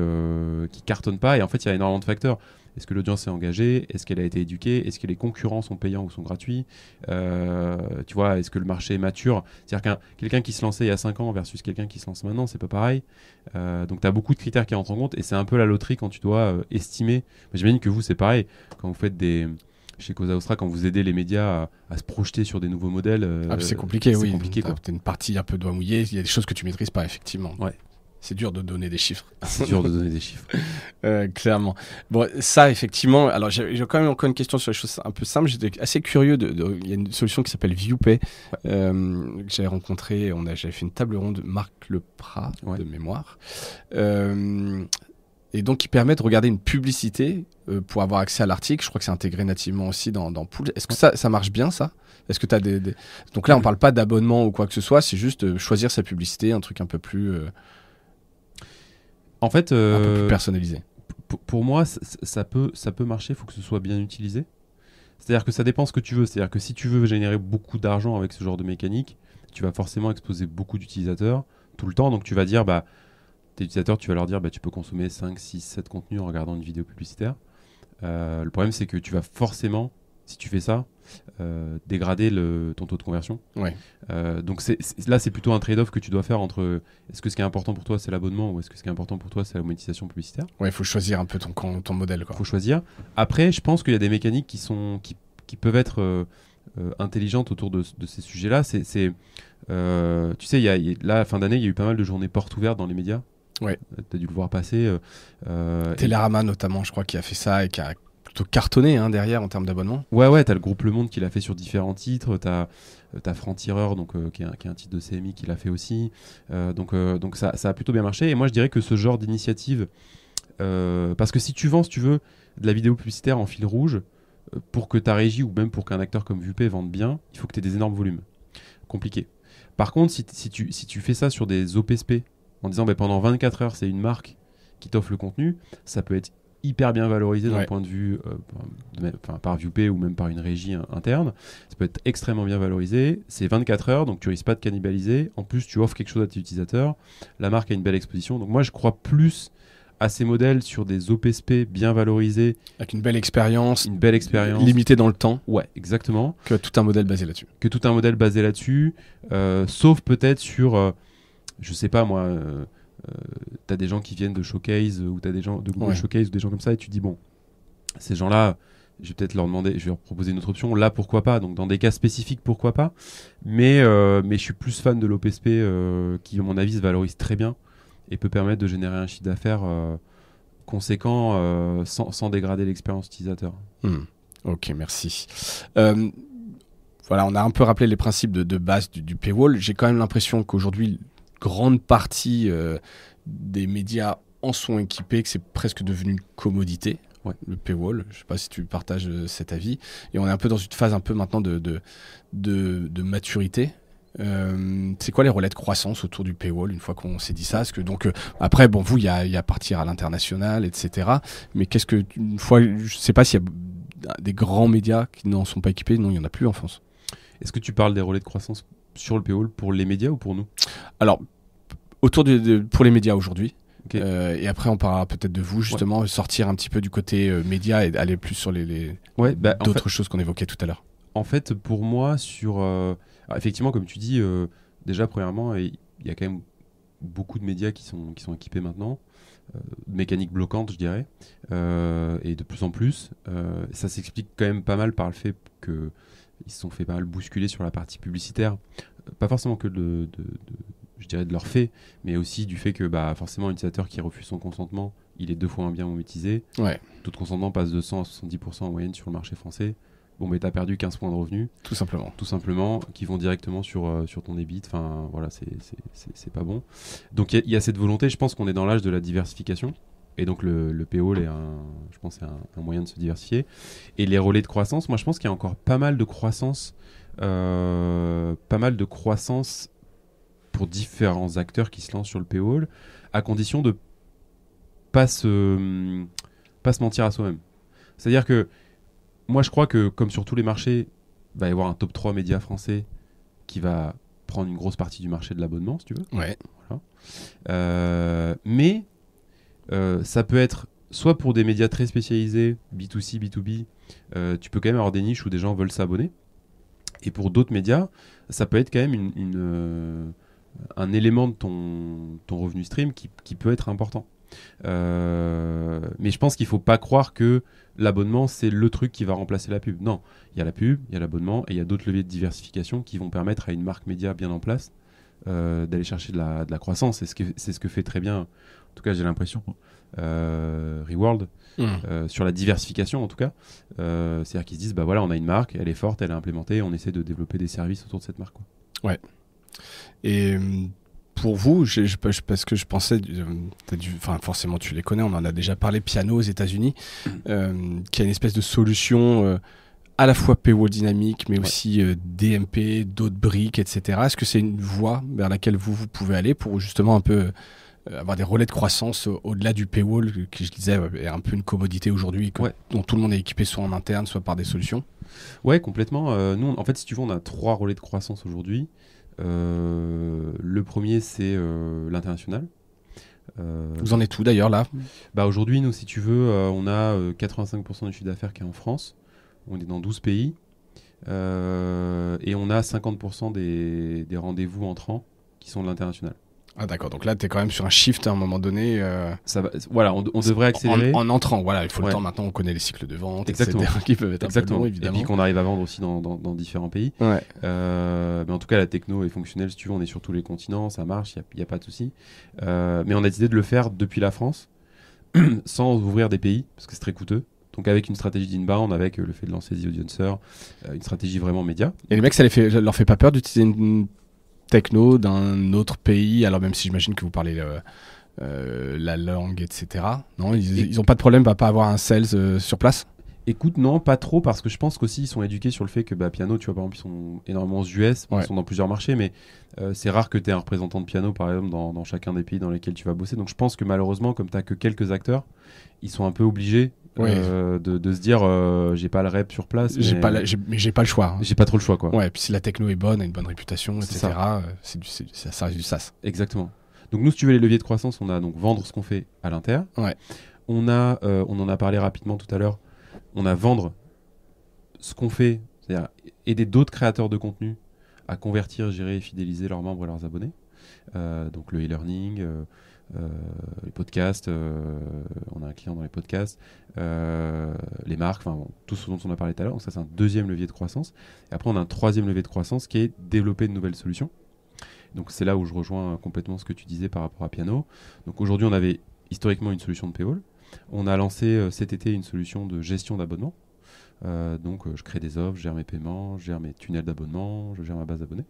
cartonnent pas. Et en fait, il y a énormément de facteurs. Est-ce que l'audience est engagée? Est-ce qu'elle a été éduquée? Est-ce que les concurrents sont payants ou sont gratuits? Tu vois, est-ce que le marché est mature? C'est-à-dire quelqu'un qui se lançait il y a 5 ans versus quelqu'un qui se lance maintenant, c'est pas pareil. Donc tu as beaucoup de critères qui entrent en compte et c'est un peu la loterie quand tu dois estimer. J'imagine que vous, c'est pareil. Quand vous faites chez Cosa Nostra, quand vous aidez les médias à se projeter sur des nouveaux modèles,
C'est compliqué, oui.
C'est compliqué, quoi.
T'as une partie un peu doigt mouillé, il y a des choses que tu maîtrises pas, effectivement.
Ouais.
C'est dur de donner des chiffres.
C'est dur de donner des chiffres.
Clairement. Bon, ça, effectivement. Alors, j'ai quand même encore une question sur les choses un peu simples. J'étais assez curieux. Il y a une solution qui s'appelle ViewPay que j'avais rencontré. J'avais fait une table ronde, Marc Leprat, de mémoire. Et donc, qui permet de regarder une publicité pour avoir accès à l'article. Je crois que c'est intégré nativement aussi dans Pool. Est-ce que ça marche bien, ça? Est-ce que tu as Donc là, on parle pas d'abonnement ou quoi que ce soit. C'est juste choisir sa publicité, un truc un peu plus...
En fait,
un peu plus personnalisé.
Pour moi, ça peut marcher, il faut que ce soit bien utilisé. C'est-à-dire que ça dépend ce que tu veux. C'est-à-dire que si tu veux générer beaucoup d'argent avec ce genre de mécanique, tu vas forcément exposer beaucoup d'utilisateurs tout le temps. Donc tu vas dire, tes utilisateurs, tu vas leur dire, tu peux consommer 5, 6, 7 contenus en regardant une vidéo publicitaire. Le problème, c'est que tu vas forcément, si tu fais ça, dégrader ton taux de conversion.
Ouais.
Donc là, c'est plutôt un trade-off que tu dois faire entre est-ce que ce qui est important pour toi, c'est l'abonnement ou est-ce que ce qui est important pour toi, c'est la monétisation publicitaire.
Ouais, il faut choisir un peu ton modèle.
Il faut choisir. Après, je pense qu'il y a des mécaniques qui peuvent être intelligentes autour de ces sujets-là. Tu sais, là, fin d'année, il y a eu pas mal de journées portes ouvertes dans les médias.
Ouais.
Tu as dû le voir passer.
Télérama, notamment, je crois, qui a fait ça et qui a plutôt cartonné derrière en termes d'abonnement.
Ouais, t'as le groupe Le Monde qui l'a fait sur différents titres, t'as Franc-Tireur, qui est un titre de CMI qui l'a fait aussi. Donc ça a plutôt bien marché. Et moi, je dirais que ce genre d'initiative, parce que si tu veux, de la vidéo publicitaire en fil rouge, pour que ta régie ou même pour qu'un acteur comme VuPay vende bien, il faut que tu aies des énormes volumes. Compliqué. Par contre, si tu fais ça sur des OPSP, en disant pendant 24 heures, c'est une marque qui t'offre le contenu, ça peut être hyper bien valorisé d'un point de vue par VuPay ou même par une régie interne. Ça peut être extrêmement bien valorisé. C'est 24 heures, donc tu risques pas de cannibaliser. En plus, tu offres quelque chose à tes utilisateurs. La marque a une belle exposition. Donc moi, je crois plus à ces modèles sur des OPSP bien valorisés.
Avec une belle expérience.
Limitée
dans le temps.
Ouais, exactement.
Que tout un modèle basé là-dessus.
Sauf peut-être sur, je sais pas moi... t'as des gens qui viennent de Showcase ou t'as des gens de Google Showcase ou des gens comme ça et tu dis ces gens-là, je vais peut-être leur proposer une autre option. Là, pourquoi pas? Donc dans des cas spécifiques, pourquoi pas? Mais je suis plus fan de l'OPSP qui, à mon avis, se valorise très bien et peut permettre de générer un chiffre d'affaires conséquent sans dégrader l'expérience utilisateur.
Ok, merci. Voilà, on a un peu rappelé les principes de base du paywall. J'ai quand même l'impression qu'aujourd'hui, grande partie des médias en sont équipés, que c'est presque devenu une commodité, le paywall. Je ne sais pas si tu partages cet avis. Et on est un peu dans une phase un peu maintenant de maturité. C'est quoi les relais de croissance autour du paywall une fois qu'on s'est dit ça? Parce que après, vous, il y a partir à l'international, etc. Mais une fois, je ne sais pas s'il y a des grands médias qui n'en sont pas équipés. Non, il n'y en a plus en France.
Est-ce que tu parles des relais de croissance sur le paywall pour les médias ou pour nous?
Alors, pour les médias aujourd'hui. Okay. Et après, on parlera peut-être de vous, justement, sortir un petit peu du côté médias et aller plus sur d'autres choses qu'on évoquait tout à l'heure.
En fait, pour moi, effectivement, comme tu dis, déjà, premièrement, il y a quand même beaucoup de médias qui sont équipés maintenant, mécanique bloquante, je dirais, et de plus en plus. Ça s'explique quand même pas mal par le fait qu'ils se sont fait pas mal bousculer sur la partie publicitaire. Pas forcément que je dirais de leur fait, mais aussi du fait que forcément un utilisateur qui refuse son consentement, il est 2 fois moins bien monétisé.
Ouais.
Taux de consentement passe de 100 à 70% en moyenne sur le marché français. T'as perdu 15 points de revenus.
Tout simplement,
qui vont directement sur ton EBIT. Enfin, voilà, c'est pas bon. Donc il y a cette volonté, je pense qu'on est dans l'âge de la diversification. Et donc le paywall est un moyen de se diversifier. Et les relais de croissance, moi je pense qu'il y a encore pas mal de croissance pas mal de croissance pour différents acteurs qui se lancent sur le paywall, à condition de pas se mentir à soi-même. C'est-à-dire que moi, je crois que, comme sur tous les marchés, il va y avoir un top 3 média français qui va prendre une grosse partie du marché de l'abonnement, si tu veux.
Ouais.
Voilà. Mais ça peut être soit pour des médias très spécialisés, B2C, B2B, tu peux quand même avoir des niches où des gens veulent s'abonner. Et pour d'autres médias, ça peut être quand même un élément de ton revenu stream qui peut être important. Mais je pense qu'il ne faut pas croire que l'abonnement, c'est le truc qui va remplacer la pub. Non, il y a la pub, il y a l'abonnement et il y a d'autres leviers de diversification qui vont permettre à une marque média bien en place d'aller chercher de la croissance. C'est ce que fait très bien, en tout cas j'ai l'impression, Reworld, sur la diversification en tout cas. C'est-à-dire qu'ils se disent, bah voilà, on a une marque, elle est forte, elle est implémentée, on essaie de développer des services autour de cette marque, quoi.
Ouais. Et pour vous, parce que je pensais, forcément tu les connais, on en a déjà parlé, Piano aux États-Unis, qui a une espèce de solution à la fois paywall dynamique, mais aussi DMP, d'autres briques, etc. Est-ce que c'est une voie vers laquelle vous pouvez aller pour justement un peu avoir des relais de croissance au-delà du paywall, qui je disais est un peu une commodité aujourd'hui, dont tout le monde est équipé soit en interne, soit par des solutions?
Ouais, complètement. Nous, en fait, si tu veux, on a 3 relais de croissance aujourd'hui. Le premier, c'est l'international.
Vous en êtes où d'ailleurs là?
Aujourd'hui, nous, si tu veux, on a 85% du chiffre d'affaires qui est en France. On est dans 12 pays. Et on a 50% des rendez-vous entrants qui sont de l'international.
Ah d'accord, donc là tu es quand même sur un shift à un moment donné.
Ça va, voilà, on devrait accélérer.
En entrant, voilà, il faut le temps maintenant, on connaît les cycles de vente,
exactement.
etc. qui peuvent être un peu longs, évidemment.
Et puis qu'on arrive à vendre aussi dans différents pays.
Ouais.
Mais en tout cas, la techno est fonctionnelle, si tu veux, on est sur tous les continents, ça marche, il n'y a pas de souci. Mais on a décidé de le faire depuis la France, sans ouvrir des pays, parce que c'est très coûteux. Donc avec une stratégie d'inbound, avec le fait de lancer The Audiencer, une stratégie vraiment média.
Et les mecs, ça leur fait pas peur d'utiliser une techno d'un autre pays, alors même si j'imagine que vous parlez la langue, etc. Non, ils ont pas de problème à pas avoir un sales sur place?
Écoute, non, pas trop, parce que je pense qu'aussi ils sont éduqués sur le fait que Piano, tu vois, par exemple, ils sont énormément aux US, ils sont dans plusieurs marchés, mais c'est rare que tu aies un représentant de Piano, par exemple, dans chacun des pays dans lesquels tu vas bosser. Donc je pense que malheureusement, comme tu n'as que quelques acteurs, ils sont un peu obligés de se dire j'ai pas le rep sur place.
Mais j'ai pas le choix. Hein.
J'ai pas trop le choix, quoi.
Ouais, puis si la techno est bonne, a une bonne réputation, etc., ça reste du SaaS.
Exactement. Donc nous, si tu veux les leviers de croissance, on a donc vendre ce qu'on fait à l'inter.
Ouais.
On en a parlé rapidement tout à l'heure. On a vendre ce qu'on fait, c'est-à-dire aider d'autres créateurs de contenu à convertir, gérer et fidéliser leurs membres et leurs abonnés. Donc le e-learning, les podcasts, on a un client dans les podcasts, les marques, tout ce dont on a parlé tout à l'heure. Donc ça, c'est un deuxième levier de croissance. Et après, on a un troisième levier de croissance qui est développer de nouvelles solutions. Donc c'est là où je rejoins complètement ce que tu disais par rapport à Piano. Donc aujourd'hui, on avait historiquement une solution de paywall. On a lancé cet été une solution de gestion d'abonnement. Donc je crée des offres, je gère mes paiements, je gère mes tunnels d'abonnement, je gère ma base d'abonnés.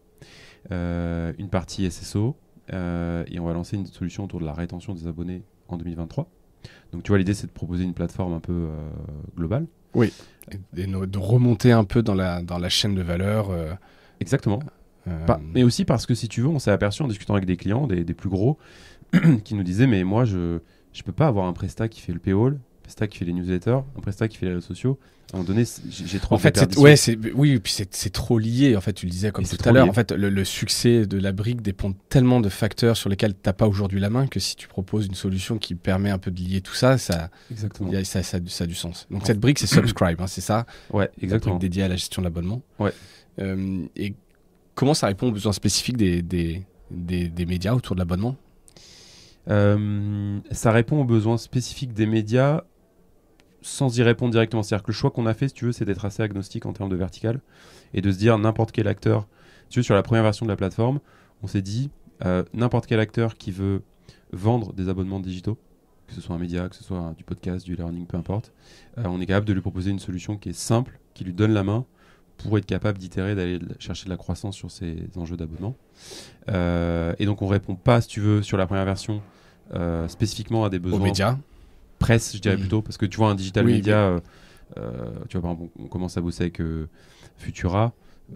Une partie SSO. Et on va lancer une solution autour de la rétention des abonnés en 2023. Donc tu vois, l'idée, c'est de proposer une plateforme un peu globale.
Oui, et de remonter un peu dans la chaîne de valeur.
Exactement. Mais aussi parce que, si tu veux, on s'est aperçu en discutant avec des clients, des plus gros, qui nous disaient, mais moi, je peux pas avoir un prestat qui fait le paywall, un prestat qui fait les newsletters, un prestat qui fait les réseaux sociaux. À un moment donné, j'ai trop de perditions.
Oui, puis c'est trop lié. En fait, tu le disais comme tout à l'heure. En fait, le succès de la brique dépend tellement de facteurs sur lesquels tu n'as pas aujourd'hui la main que si tu proposes une solution qui permet un peu de lier tout ça, ça a du sens. Donc cette brique, c'est Subscribe, hein, c'est ça?
Ouais, exactement.
La brique dédiée à la gestion de l'abonnement.
Ouais.
Et comment ça répond aux besoins spécifiques des médias autour de l'abonnement?
Ça répond aux besoins spécifiques des médias sans y répondre directement. C'est-à-dire que le choix qu'on a fait, si tu veux, c'est d'être assez agnostique en termes de vertical et de se dire n'importe quel acteur. Tu veux, sur la première version de la plateforme, on s'est dit n'importe quel acteur qui veut vendre des abonnements digitaux, que ce soit un média, que ce soit du podcast, du e-learning, peu importe, on est capable de lui proposer une solution qui est simple, qui lui donne la main pour être capable d'itérer, d'aller chercher de la croissance sur ces enjeux d'abonnement. Et donc on répond pas, si tu veux, sur la première version, spécifiquement à des besoins...
Aux médias.
Presse, je dirais plutôt, parce que tu vois, un digital média, tu vois, par exemple, on commence à bosser avec Futura.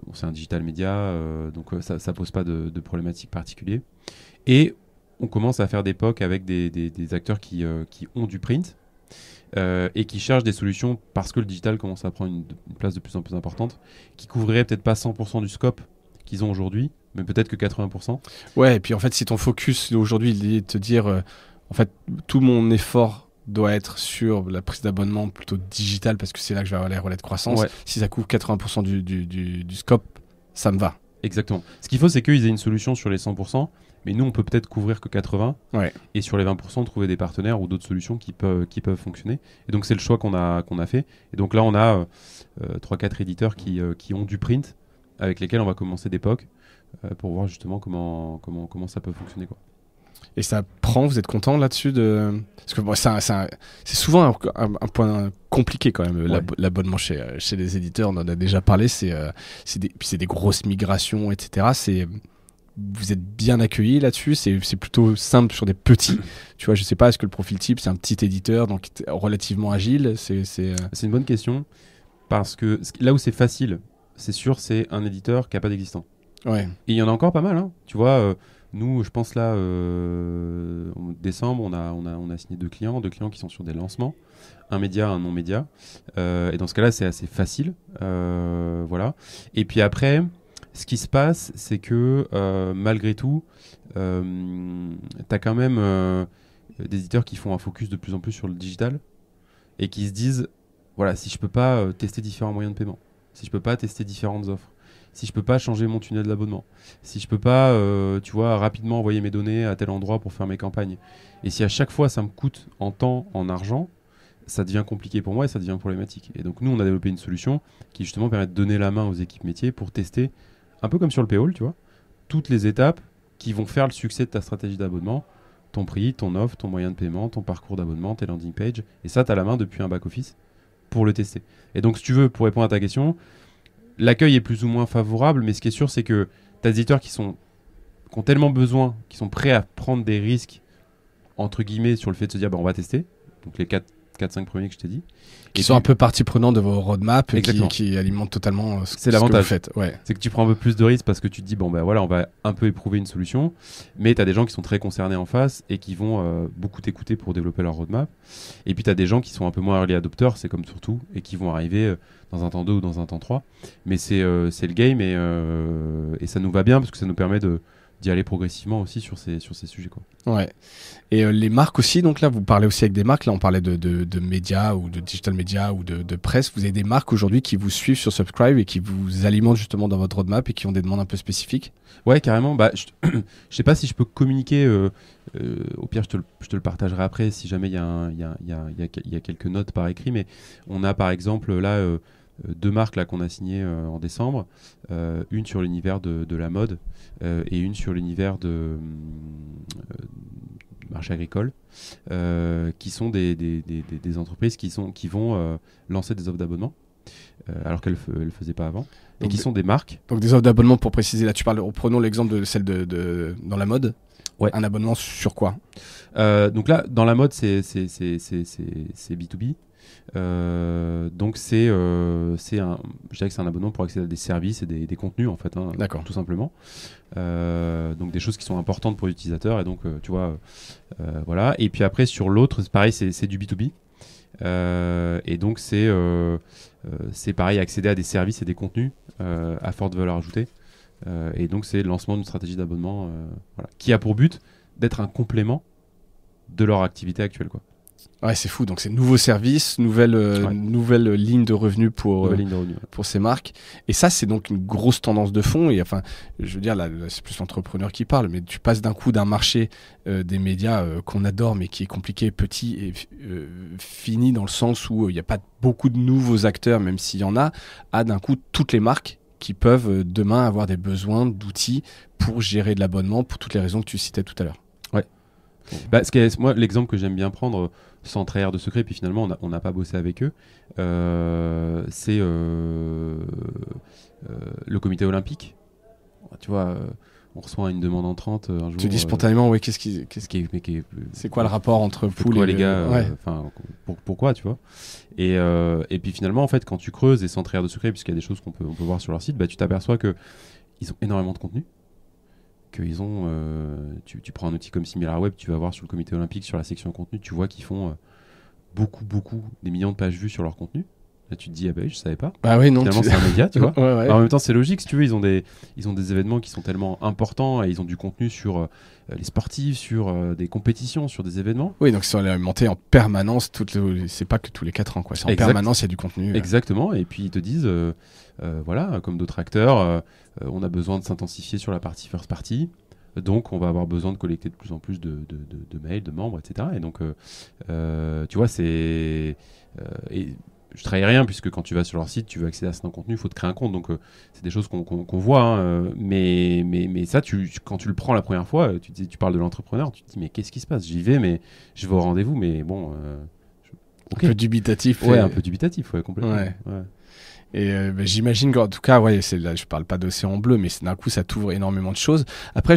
Bon, c'est un digital média, donc ça pose pas de problématique particulière. Et on commence à faire des POC avec des acteurs qui ont du print et qui cherchent des solutions parce que le digital commence à prendre une place de plus en plus importante, qui couvrirait peut-être pas 100% du scope qu'ils ont aujourd'hui, mais peut-être que 80%.
Ouais, et puis en fait, si ton focus aujourd'hui, il est de te dire, en fait, tout mon effort doit être sur la prise d'abonnement plutôt digital parce que c'est là que je vais avoir les relais de croissance.
Ouais.
Si ça couvre 80% du scope, ça me va.
Exactement. Ce qu'il faut, c'est qu'ils aient une solution sur les 100%, mais nous, on peut peut-être couvrir que 80%,
Ouais.
et sur les 20%, trouver des partenaires ou d'autres solutions qui peuvent fonctionner. Et donc, c'est le choix qu'on a fait. Et donc là, on a 3-4 éditeurs qui ont du print, avec lesquels on va commencer des POC, pour voir justement comment ça peut fonctionner, quoi.
Et ça prend, vous êtes content là-dessus Parce que bon, c'est souvent un point compliqué quand même,
Ouais.
l'abonnement chez les éditeurs, on en a déjà parlé, c'est des grosses migrations, etc. Vous êtes bien accueillis là-dessus, c'est plutôt simple sur des petits. Tu vois, je sais pas, est-ce que le profil type, c'est un petit éditeur, donc relativement agile
C'est une bonne question, parce que là où c'est facile, c'est sûr, c'est un éditeur qui n'a pas d'existant.
Ouais.
Et il y en a encore pas mal, hein. Tu vois, nous, je pense là, en décembre, on a signé 2 clients qui sont sur des lancements, un média, un non-média. Et dans ce cas-là, c'est assez facile. Voilà. Et puis après, ce qui se passe, c'est que malgré tout, t'as quand même des éditeurs qui font un focus de plus en plus sur le digital et qui se disent, voilà, si je peux pas tester différents moyens de paiement, si je peux pas tester différentes offres, si je peux pas changer mon tunnel d'abonnement, si je peux pas, tu vois, rapidement envoyer mes données à tel endroit pour faire mes campagnes, et si à chaque fois ça me coûte en temps, en argent, ça devient compliqué pour moi et ça devient problématique. Et donc nous, on a développé une solution qui justement permet de donner la main aux équipes métiers pour tester, un peu comme sur le paywall, tu vois, toutes les étapes qui vont faire le succès de ta stratégie d'abonnement, ton prix, ton offre, ton moyen de paiement, ton parcours d'abonnement, tes landing pages, et ça, tu as la main depuis un back-office pour le tester. Et donc, si tu veux, pour répondre à ta question, l'accueil est plus ou moins favorable, mais ce qui est sûr, c'est que tu as des éditeurs qui ont tellement besoin, qui sont prêts à prendre des risques, entre guillemets, sur le fait de se dire, bah, on va tester. Donc les 4-5 premiers que je t'ai dit.
Qui sont un peu partie prenante de vos roadmaps et
Exactement.
qui alimentent totalement ce
C'est
que vous
l'avantage.
faites. Ouais.
C'est que tu prends un peu plus de risques parce que tu te dis, bon, ben voilà, on va un peu éprouver une solution. Mais tu as des gens qui sont très concernés en face et qui vont beaucoup t'écouter pour développer leur roadmap. Et puis tu as des gens qui sont un peu moins early adopters, c'est comme surtout, et qui vont arriver dans un temps 2 ou dans un temps 3. Mais c'est le game et ça nous va bien parce que ça nous permet d'y aller progressivement aussi sur ces sujets, quoi.
Ouais. Et les marques aussi, donc là, vous parlez aussi avec des marques. Là, on parlait de médias ou de digital médias ou de presse. Vous avez des marques aujourd'hui qui vous suivent sur Subscribe et qui vous alimentent justement dans votre roadmap et qui ont des demandes un peu spécifiques.
Ouais, carrément. Bah, je sais pas si je peux communiquer. Au pire, je te le partagerai après si jamais il y a quelques notes par écrit. Mais on a par exemple là 2 marques là qu'on a signées en décembre. Une sur l'univers de la mode et une sur l'univers de marché agricole, qui sont des entreprises qui vont lancer des offres d'abonnement alors qu'elles ne le faisaient pas avant. Et
Donc
qui sont des marques.
Donc des offres d'abonnement pour préciser. Là, prenons l'exemple de celle dans la mode.
Ouais.
Un abonnement sur quoi?
Donc là, dans la mode, c'est B2B. Donc je dirais que c'est un abonnement pour accéder à des services et des contenus en fait, hein,
D'accord.
tout simplement. Donc des choses qui sont importantes pour l'utilisateur et donc tu vois, voilà. Et puis après sur l'autre, c'est pareil, c'est du B2B. Et donc c'est pareil, accéder à des services et des contenus à forte valeur ajoutée. Et donc c'est le lancement d'une stratégie d'abonnement voilà, qui a pour but d'être un complément de leur activité actuelle, quoi.
Ouais, c'est fou. Donc c'est nouveau service, nouvelle ligne de revenus pour
Nouvelle ligne de revenus, ouais.
pour ces marques. Et ça, c'est donc une grosse tendance de fond. Et enfin, je veux dire, là, c'est plus l'entrepreneur qui parle, mais tu passes d'un coup d'un marché des médias qu'on adore, mais qui est compliqué, petit et fini dans le sens où il n'y a pas beaucoup de nouveaux acteurs, même s'il y en a, à d'un coup toutes les marques qui peuvent demain avoir des besoins d'outils pour gérer de l'abonnement pour toutes les raisons que tu citais tout à l'heure.
Ouais. Bah, moi, l'exemple que j'aime bien prendre, sans trahir de secret, puis finalement on n'a pas bossé avec eux, c'est le comité olympique. Tu vois, on reçoit une demande entrante un jour.
Tu dis spontanément, ouais, c'est quoi le rapport entre pool
et
les
les gars
ouais.
Pourquoi, tu vois. Et puis finalement, en fait, quand tu creuses et sans trahir de secret, puisqu'il y a des choses on peut voir sur leur site, bah, tu t'aperçois que ils ont énormément de contenu. Qu'ils ont, tu prends un outil comme SimilarWeb, tu vas voir sur le comité olympique, sur la section contenu, tu vois qu'ils font beaucoup, des millions de pages vues sur leur contenu. Là, tu te dis, ah bah oui, je savais pas.
Bah oui, non.
Finalement, c'est un média, tu vois.
Ouais.
En même temps, c'est logique, si tu veux, ils ont des événements qui sont tellement importants et ils ont du contenu sur les sportifs, sur des compétitions, sur des événements.
Oui, donc ils sont alimentés en permanence, c'est pas que tous les 4 ans, quoi. C'est en permanence, il y a du contenu.
Exactement, et puis ils te disent, voilà, comme d'autres acteurs, on a besoin de s'intensifier sur la partie first party. Donc, on va avoir besoin de collecter de plus en plus de mails, de membres, etc. Et donc, tu vois, et je trahis rien, puisque quand tu vas sur leur site, tu veux accéder à certains contenus, il faut te créer un compte. Donc, c'est des choses qu'on voit. Hein, mais ça, quand tu le prends la première fois, tu parles de l'entrepreneur, tu te dis, mais qu'est-ce qui se passe? J'y vais, mais je vais au rendez-vous, mais bon...
Okay. Un peu dubitatif.
Ouais, un peu dubitatif, ouais, complètement.
Ouais. Et j'imagine qu'en tout cas, ouais, là, je parle pas d'océan bleu, mais d'un coup, ça t'ouvre énormément de choses. Après,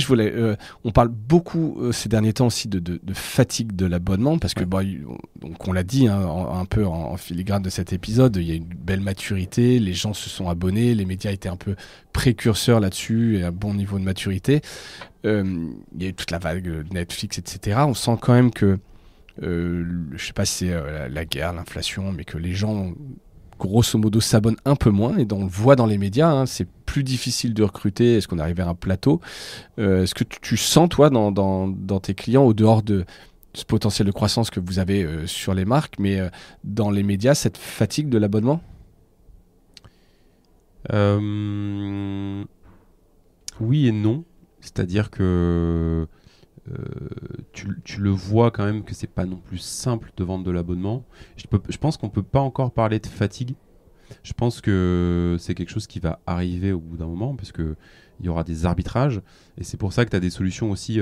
on parle beaucoup ces derniers temps aussi de fatigue de l'abonnement, parce que donc on l'a dit un peu en filigrane de cet épisode, il y a une belle maturité, les gens se sont abonnés, les médias étaient un peu précurseurs là-dessus et un bon niveau de maturité. Il y a eu toute la vague de Netflix, etc. On sent quand même que, je sais pas si c'est la guerre, l'inflation, mais que les gens grosso modo s'abonnent un peu moins, et on le voit dans les médias, c'est plus difficile de recruter. Est-ce qu'on arrive vers un plateau? Est-ce que tu sens, toi, dans tes clients, au dehors de ce potentiel de croissance que vous avez sur les marques, mais dans les médias, cette fatigue de l'abonnement?
Oui et non. C'est-à-dire que tu le vois quand même que c'est pas non plus simple de vendre de l'abonnement. Je pense qu'on peut pas encore parler de fatigue. Je pense que c'est quelque chose qui va arriver au bout d'un moment, parce que il y aura des arbitrages, et c'est pour ça que tu as des solutions aussi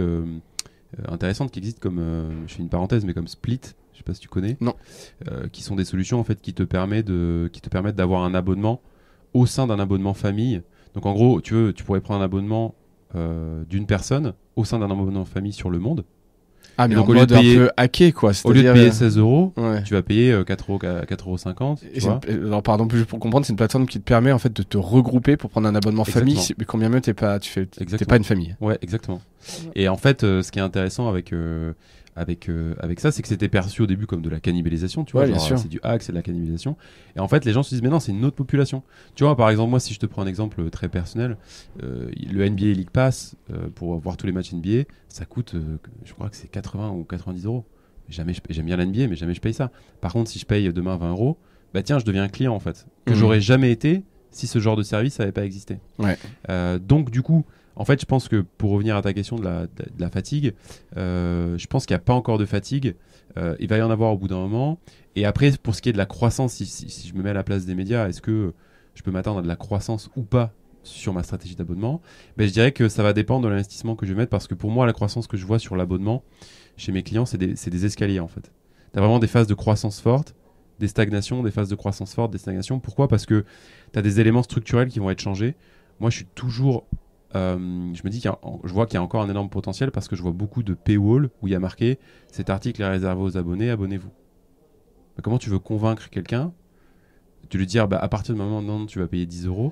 intéressantes qui existent, comme je fais une parenthèse, mais comme Split, je sais pas si tu connais.
Non.
Qui sont des solutions en fait qui te permettent d'avoir un abonnement au sein d'un abonnement famille. Donc en gros, tu pourrais prendre un abonnement d'une personne au sein d'un abonnement famille sur le monde.
Ah, mais donc, au lieu de payer un peu hacké, quoi.
Au lieu de payer 16 €, ouais, tu vas payer 4,50 €.
Alors, pardon, juste pour comprendre, c'est une plateforme qui te permet en fait de te regrouper pour prendre un abonnement famille. Mais combien même t'es pas une famille.
Ouais, exactement. Et en fait, ce qui est intéressant avec ça, c'est que c'était perçu au début comme de la cannibalisation, tu vois, genre, c'est du hack, c'est de la cannibalisation. Et en fait, les gens se disent, mais non, c'est une autre population. Tu vois, par exemple, moi, si je te prends un exemple très personnel, le NBA League Pass, pour voir tous les matchs NBA, ça coûte, je crois que c'est 80 ou 90 €. J'aime bien la NBA, mais jamais je paye ça. Par contre, si je paye demain 20 €, bah tiens, je deviens un client, en fait, que j'aurais jamais été si ce genre de service n'avait pas existé.
Ouais.
Donc, du coup, en fait, je pense que pour revenir à ta question de la fatigue, je pense qu'il n'y a pas encore de fatigue. Il va y en avoir au bout d'un moment. Et après, pour ce qui est de la croissance, si je me mets à la place des médias, est-ce que je peux m'attendre à de la croissance ou pas sur ma stratégie d'abonnement? Je dirais que ça va dépendre de l'investissement que je vais mettre, parce que pour moi, la croissance que je vois sur l'abonnement chez mes clients, c'est des escaliers, en fait. Tu as vraiment des phases de croissance fortes, des stagnations, des phases de croissance fortes, des stagnations. Pourquoi? Parce que tu as des éléments structurels qui vont être changés. Moi, je suis toujours... je me dis je vois qu'il y a encore un énorme potentiel, parce que je vois beaucoup de paywall où il y a marqué cet article est réservé aux abonnés, abonnez-vous. Comment tu veux convaincre quelqu'un de lui dire à partir du moment où non, tu vas payer 10 €,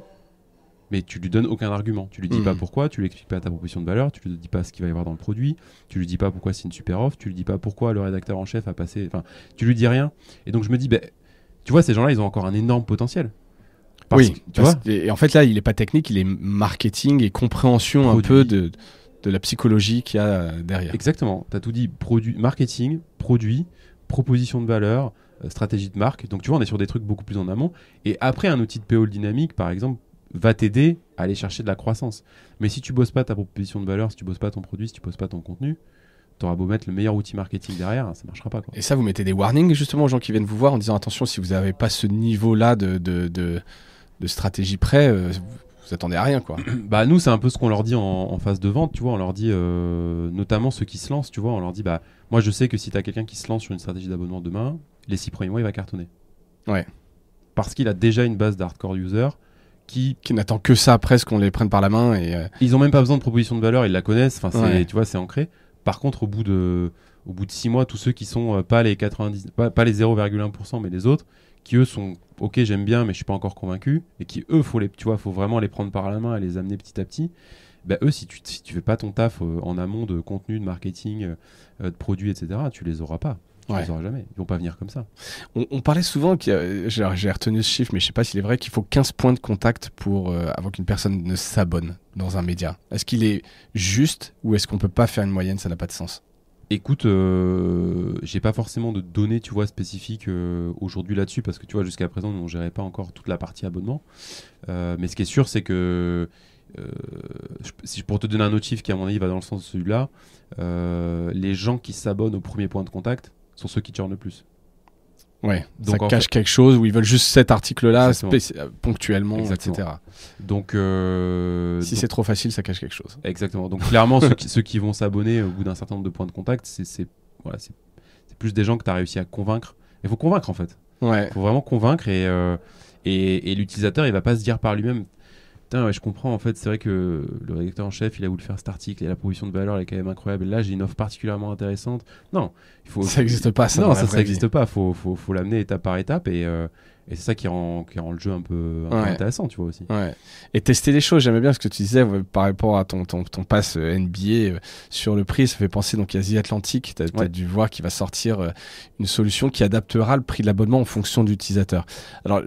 mais tu lui donnes aucun argument, tu lui dis pas pourquoi, tu lui expliques pas ta proposition de valeur, tu lui dis pas ce qu'il va y avoir dans le produit, tu lui dis pas pourquoi c'est une super offre, tu lui dis pas pourquoi le rédacteur en chef a passé, enfin tu lui dis rien. Et donc je me dis tu vois, ces gens-là, ils ont encore un énorme potentiel.
Et en fait là, il est pas technique, il est marketing et compréhension un peu de la psychologie qu'il y a derrière.
Exactement, tu as tout dit, marketing, produit, proposition de valeur, stratégie de marque. Donc tu vois, on est sur des trucs beaucoup plus en amont. Et après, un outil de PO dynamique, par exemple, va t'aider à aller chercher de la croissance. Mais si tu bosses pas ta proposition de valeur, si tu bosses pas ton produit, si tu bosses pas ton contenu, t'auras beau mettre le meilleur outil marketing derrière, ça marchera pas, quoi.
Et ça, vous mettez des warnings justement aux gens qui viennent vous voir en disant attention, si vous n'avez pas ce niveau-là de stratégie près, vous attendez à rien, quoi.
Nous, c'est un peu ce qu'on leur dit en phase de vente, tu vois. On leur dit, notamment ceux qui se lancent, tu vois, on leur dit, moi je sais que si tu as quelqu'un qui se lance sur une stratégie d'abonnement demain, les 6 premiers mois, il va cartonner.
Ouais.
Parce qu'il a déjà une base d'hardcore users
qui n'attend que ça presque qu'on les prenne par la main.
Ils ont même pas besoin de proposition de valeur, ils la connaissent. Enfin,
Ouais.
tu vois, c'est ancré. Par contre, au bout de 6 mois, tous ceux qui sont pas les 90, pas les 0,1%, mais les autres, qui eux sont ok, j'aime bien, mais je suis pas encore convaincu, et qui eux, faut vraiment les prendre par la main et les amener petit à petit. Bah, eux, si tu fais pas ton taf en amont de contenu, de marketing, de produits, etc., tu les auras pas. Tu les auras jamais. Ils vont pas venir comme ça.
On parlait souvent, j'ai retenu ce chiffre, mais je sais pas s'il est vrai, qu'il faut 15 points de contact avant qu'une personne ne s'abonne dans un média. Est-ce qu'il est juste ou est-ce qu'on peut pas faire une moyenne? Ça n'a pas de sens.
Écoute, j'ai pas forcément de données, tu vois, spécifiques aujourd'hui là-dessus, parce que tu vois, jusqu'à présent, on gérait pas encore toute la partie abonnement. Mais ce qui est sûr, c'est que pour te donner un autre chiffre qui, à mon avis, va dans le sens de celui-là, les gens qui s'abonnent au premier point de contact sont ceux qui churnent le plus.
Ouais,
donc
ça cache quelque chose où ils veulent juste cet article-là ponctuellement,
exactement.
etc.
Donc,
si c'est trop facile, ça cache quelque chose.
Exactement. Donc clairement, ceux qui vont s'abonner au bout d'un certain nombre de points de contact, c'est plus des gens que tu as réussi à convaincre. Il faut convaincre en fait.
Ouais.
Il faut vraiment convaincre et l'utilisateur, il va pas se dire par lui-même. Putain, ouais, je comprends en fait, c'est vrai que le rédacteur en chef, il a voulu faire cet article et la proposition de valeur elle est quand même incroyable. Et là, j'ai une offre particulièrement intéressante. Non,
ça n'existe pas.
Non, ça n'existe pas. Faut l'amener étape par étape et c'est ça qui rend le jeu un peu intéressant, tu vois aussi.
Ouais. Et tester les choses, j'aimais bien ce que tu disais par rapport à ton pass NBA sur le prix. Ça fait penser, donc il y a The Atlantic, tu as dû voir qu'il va sortir une solution qui adaptera le prix de l'abonnement en fonction de l'utilisateur. Alors,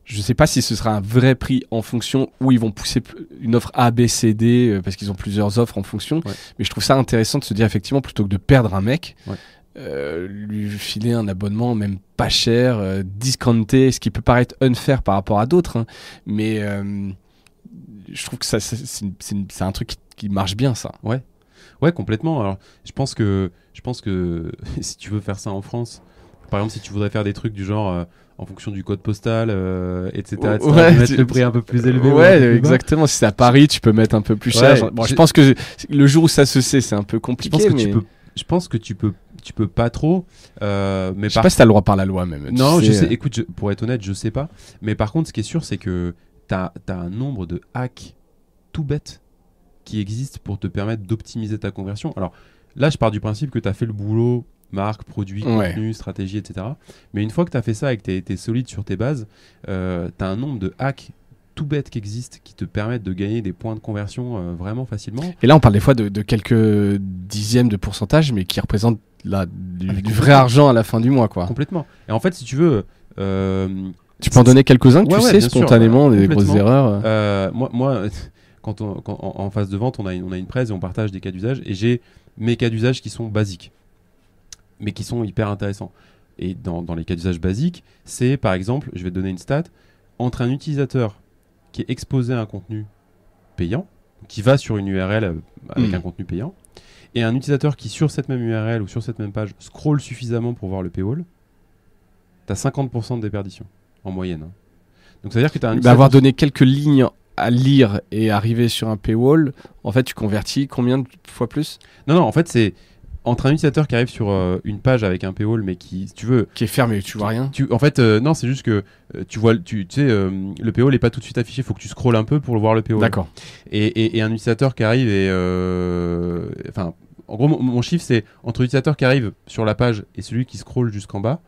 je ne sais pas si ce sera un vrai prix en fonction où ils vont pousser une offre A, B, C, D parce qu'ils ont plusieurs offres en fonction. Ouais. Mais je trouve ça intéressant de se dire effectivement, plutôt que de perdre un mec, lui filer un abonnement même pas cher, discounté, ce qui peut paraître unfair par rapport à d'autres. Hein, mais je trouve que c'est un truc qui marche bien, ça.
Ouais, complètement. Alors, je pense que si tu veux faire ça en France, par exemple, si tu voudrais faire des trucs du genre en fonction du code postal, etc., mettre le prix un peu plus élevé.
Ouais, exactement. Si c'est à Paris, tu peux mettre un peu plus cher. Bon, je pense que le jour où ça se sait, c'est un peu compliqué.
Je pense que tu peux pas trop. Mais
je sais pas si t'as le droit par la loi même.
Non, je sais. Écoute, pour être honnête, je sais pas. Mais par contre, ce qui est sûr, c'est que t'as un nombre de hacks tout bêtes qui existent pour te permettre d'optimiser ta conversion. Alors là, je pars du principe que t'as fait le boulot. Marque, produit, contenu, stratégie, etc. Mais une fois que tu as fait ça et que tu es solide sur tes bases, tu as un nombre de hacks tout bêtes qui existent qui te permettent de gagner des points de conversion vraiment facilement.
Et là, on parle des fois de quelques dixièmes de pourcentage, mais qui représentent du vrai argent à la fin du mois, quoi.
Complètement. Et en fait, si tu veux...
tu peux en donner quelques-uns que tu sais spontanément, des grosses erreurs
Moi, quand en phase de vente, on a une presse et on partage des cas d'usage. Et j'ai mes cas d'usage qui sont basiques, mais qui sont hyper intéressants. Et dans les cas d'usage basiques, c'est par exemple, je vais te donner une stat, entre un utilisateur qui est exposé à un contenu payant, qui va sur une URL avec un contenu payant, et un utilisateur qui, sur cette même URL ou sur cette même page, scrolle suffisamment pour voir le paywall, tu as 50% de déperdition, en moyenne. Hein. Donc ça veut dire que tu as un
avoir donné quelques lignes à lire et arriver sur un paywall, en fait, tu convertis combien de fois plus ?
Non, en fait, c'est entre un utilisateur qui arrive sur une page avec un paywall, mais qui, si tu veux...
Qui est fermé, tu vois rien.
En fait, non, c'est juste que tu sais, le paywall n'est pas tout de suite affiché, il faut que tu scrolles un peu pour voir le paywall.
D'accord.
Et un utilisateur qui arrive et... Enfin, en gros, mon chiffre, c'est entre l'utilisateur qui arrive sur la page et celui qui scrolle jusqu'en bas,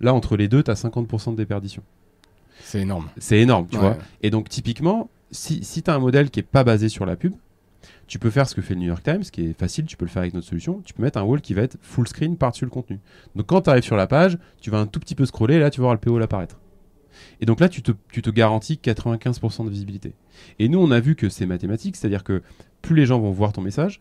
là, entre les deux, tu as 50% de déperdition.
C'est énorme.
C'est énorme, tu vois. Et donc, typiquement, si tu as un modèle qui n'est pas basé sur la pub, tu peux faire ce que fait le New York Times, qui est facile, tu peux le faire avec notre solution. Tu peux mettre un wall qui va être full screen par-dessus le contenu. Donc quand tu arrives sur la page, tu vas un tout petit peu scroller et là tu vas voir le paywall apparaître. Et donc là tu te garantis 95% de visibilité. Et nous on a vu que c'est mathématique, c'est-à-dire que plus les gens vont voir ton message,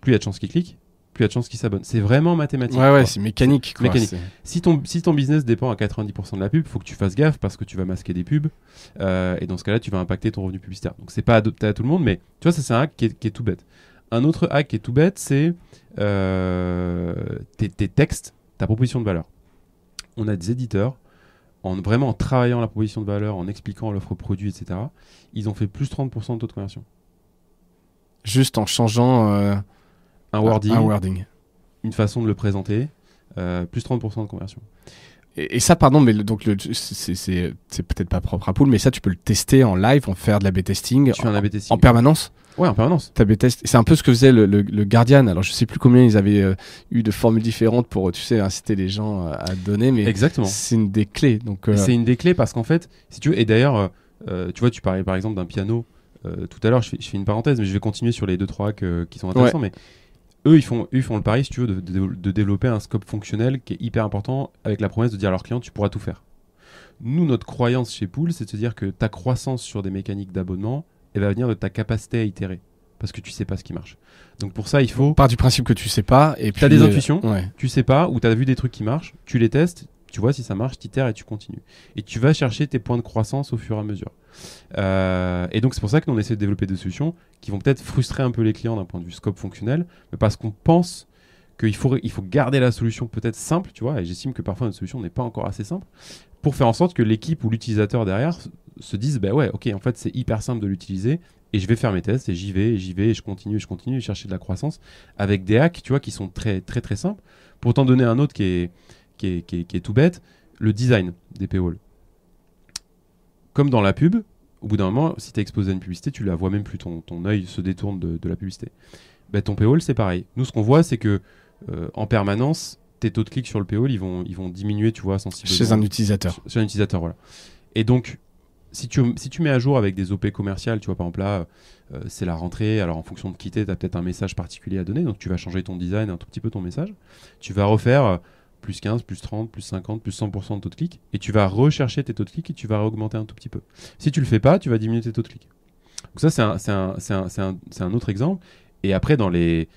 plus il y a de chances qu'ils cliquent, plus il y a de chances qu'ils s'abonnent. C'est vraiment mathématique.
Ouais, c'est mécanique.
Quoi. Mécanique. Si ton business dépend à 90% de la pub, il faut que tu fasses gaffe parce que tu vas masquer des pubs. Et dans ce cas-là, tu vas impacter ton revenu publicitaire. Donc, c'est pas adopté à tout le monde, mais tu vois, ça, c'est un hack qui est tout bête. Un autre hack qui est tout bête, c'est tes textes, ta proposition de valeur. On a des éditeurs, vraiment en travaillant la proposition de valeur, en expliquant l'offre produit, etc., ils ont fait plus 30% de taux de conversion.
Juste en changeant...
un wording, une façon de le présenter, plus 30% de conversion.
Et ça, pardon, mais c'est peut-être pas propre à Pool, mais ça, tu peux le tester en live, en faire de la B-testing
Tu fais un A/B testing.
en permanence.
Ouais, en permanence.
T'as B-test. C'est un peu ce que faisait le Guardian. Alors, je sais plus combien ils avaient eu de formules différentes pour, tu sais, inciter les gens à donner, mais
Exactement.
c'est une des clés. Donc,
C'est une des clés parce qu'en fait, si tu veux, et d'ailleurs, tu vois, tu parlais par exemple d'un piano tout à l'heure, je fais une parenthèse, mais je vais continuer sur les 2-3 hacks qui sont intéressants, mais eux, ils font le pari, si tu veux, de développer un scope fonctionnel qui est hyper important avec la promesse de dire à leurs clients, tu pourras tout faire. Nous, notre croyance chez Pool, c'est de se dire que ta croissance sur des mécaniques d'abonnement, elle va venir de ta capacité à itérer. Parce que tu sais pas ce qui marche. Donc pour ça, il faut...
part du principe que tu sais pas. Et puis
tu as des intuitions,
ouais.
tu sais pas, ou tu as vu des trucs qui marchent, tu les testes, tu vois si ça marche, tu itères et tu continues. Et tu vas chercher tes points de croissance au fur et à mesure. Et donc c'est pour ça que nous, on essaie de développer des solutions qui vont peut-être frustrer un peu les clients d'un point de vue scope fonctionnel, mais parce qu'on pense qu'il faut garder la solution peut-être simple, tu vois, et j'estime que parfois notre solution n'est pas encore assez simple, pour faire en sorte que l'équipe ou l'utilisateur derrière se dise, bah ouais, ok, en fait c'est hyper simple de l'utiliser, et je vais faire mes tests, et j'y vais, et je continue, et chercher de la croissance, avec des hacks, tu vois, qui sont très très très simples. Pour t'en donner un autre qui est tout bête, le design des paywalls. Comme dans la pub, au bout d'un moment, si tu es exposé à une publicité, tu la vois même plus, ton œil se détourne de la publicité. Ben, ton paywall, c'est pareil. Nous, ce qu'on voit, c'est que en permanence, tes taux de clic sur le paywall, ils vont diminuer, tu vois, sensiblement.
Chez un utilisateur.
Chez un utilisateur, voilà. Et donc, si tu mets à jour avec des OP commerciales, tu vois, par exemple là, c'est la rentrée, alors en fonction de qui t'es, tu as peut-être un message particulier à donner, donc tu vas changer ton design, un tout petit peu ton message. Tu vas refaire plus 15, plus 30, plus 50, plus 100% de taux de clic, et tu vas rechercher tes taux de clic et tu vas augmenter un tout petit peu. Si tu le fais pas, tu vas diminuer tes taux de clic. Donc ça, c'est un autre exemple. Et après, dans les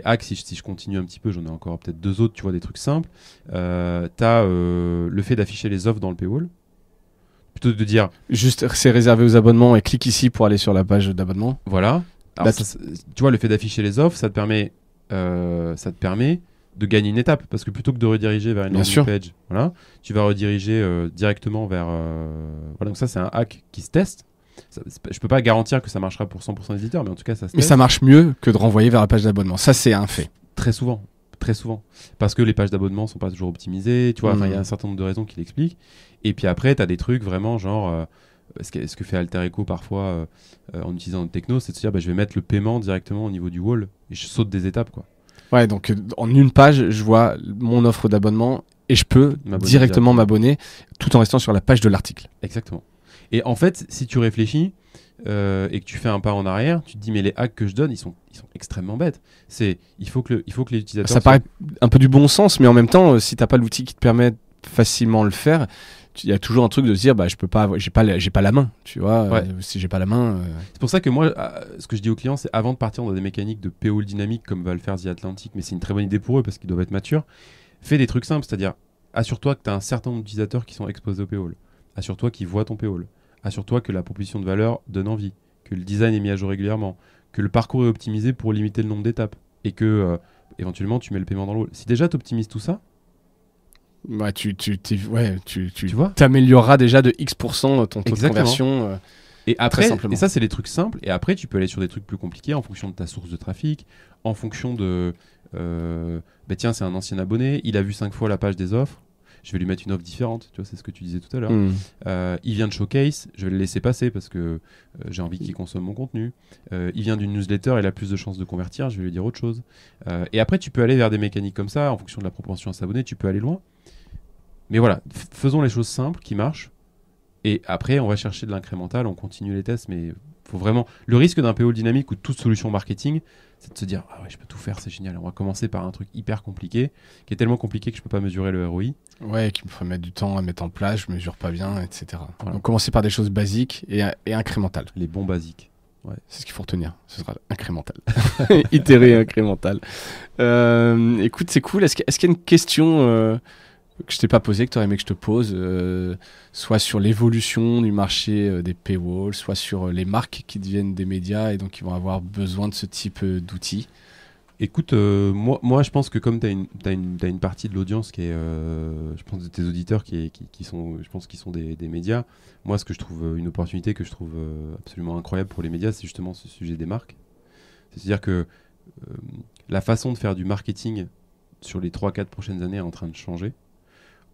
hacks, si je continue un petit peu, j'en ai encore peut-être 2 autres, tu vois, des trucs simples. Tu as le fait d'afficher les offres dans le paywall. Plutôt que de dire...
Juste, c'est réservé aux abonnements et clique ici pour aller sur la page d'abonnement.
Voilà. Alors, tu vois, le fait d'afficher les offres, ça te permet de gagner une étape, parce que plutôt que de rediriger vers une landing page, voilà, tu vas rediriger directement vers... voilà, donc ça, c'est un hack qui se teste. Je peux pas garantir que ça marchera pour 100% des éditeurs, mais en tout cas, ça se teste.
Mais ça marche mieux que de renvoyer vers la page d'abonnement. Ça, c'est un fait.
Très souvent. Parce que les pages d'abonnement sont pas toujours optimisées, tu vois, il y a un certain nombre de raisons qui l'expliquent. Et puis après, tu as des trucs vraiment genre... ce que fait Alter Echo parfois en utilisant notre techno, c'est de se dire, je vais mettre le paiement directement au niveau du wall, et je saute des étapes, quoi.
Ouais, donc en une page, je vois mon offre d'abonnement et je peux directement m'abonner tout en restant sur la page de l'article.
Exactement. Et en fait, si tu réfléchis et que tu fais un pas en arrière, tu te dis, mais les hacks que je donne, ils sont extrêmement bêtes. Il faut que les utilisateurs...
Ça paraît un peu du bon sens, mais en même temps, si tu n'as pas l'outil qui te permet facilement le faire, il y a toujours un truc de se dire, je peux pas, j'ai pas la main, tu vois.
Ouais.
Si j'ai pas la main.
C'est pour ça que moi, ce que je dis aux clients, c'est avant de partir dans des mécaniques de paywall dynamique comme va le faire The Atlantic, mais c'est une très bonne idée pour eux parce qu'ils doivent être matures. Fais des trucs simples, c'est-à-dire assure-toi que tu as un certain nombre d'utilisateurs qui sont exposés au paywall. Assure-toi qu'ils voient ton paywall. Assure-toi que la proposition de valeur donne envie, que le design est mis à jour régulièrement, que le parcours est optimisé pour limiter le nombre d'étapes et que éventuellement tu mets le paiement dans le wall. Si déjà tu optimises tout ça,
bah, tu
vois,
t'amélioreras déjà de X% ton taux de conversion.
Et après, et ça c'est les trucs simples. Et après, tu peux aller sur des trucs plus compliqués en fonction de ta source de trafic, en fonction de, tiens, c'est un ancien abonné, il a vu 5 fois la page des offres. Je vais lui mettre une offre différente, tu vois, c'est ce que tu disais tout à l'heure. Il vient de Showcase, je vais le laisser passer parce que j'ai envie qu'il consomme mon contenu. Il vient d'une newsletter, il a plus de chances de convertir, je vais lui dire autre chose. Et après, tu peux aller vers des mécaniques comme ça, en fonction de la propension à s'abonner, tu peux aller loin. Mais voilà, faisons les choses simples qui marchent. Et après, on va chercher de l'incrémental, on continue les tests, mais faut vraiment... Le risque d'un paywall dynamique ou de toute solution marketing, c'est de se dire, ah ouais, je peux tout faire, c'est génial. On va commencer par un truc hyper compliqué, qui est tellement compliqué que je peux pas mesurer le ROI.
Ouais, qui me ferait mettre du temps à mettre en place, je mesure pas bien, etc. Voilà. Donc commencer par des choses basiques et incrémentales.
Les bons basiques.
Ouais. C'est ce qu'il faut retenir, ce sera incrémental. Itérer incrémental. Écoute, c'est cool. Est-ce qu'il y a une question que je t'ai pas posée, que tu aurais aimé que je te pose, soit sur l'évolution du marché des paywalls, soit sur les marques qui deviennent des médias et donc qui vont avoir besoin de ce type d'outils?
Écoute, moi je pense que comme tu as une partie de l'audience qui est, je pense de tes auditeurs qui sont, je pense qu'ils sont des médias, moi ce que je trouve, une opportunité que je trouve absolument incroyable pour les médias, c'est justement ce sujet des marques. C'est-à-dire que la façon de faire du marketing sur les 3-4 prochaines années est en train de changer.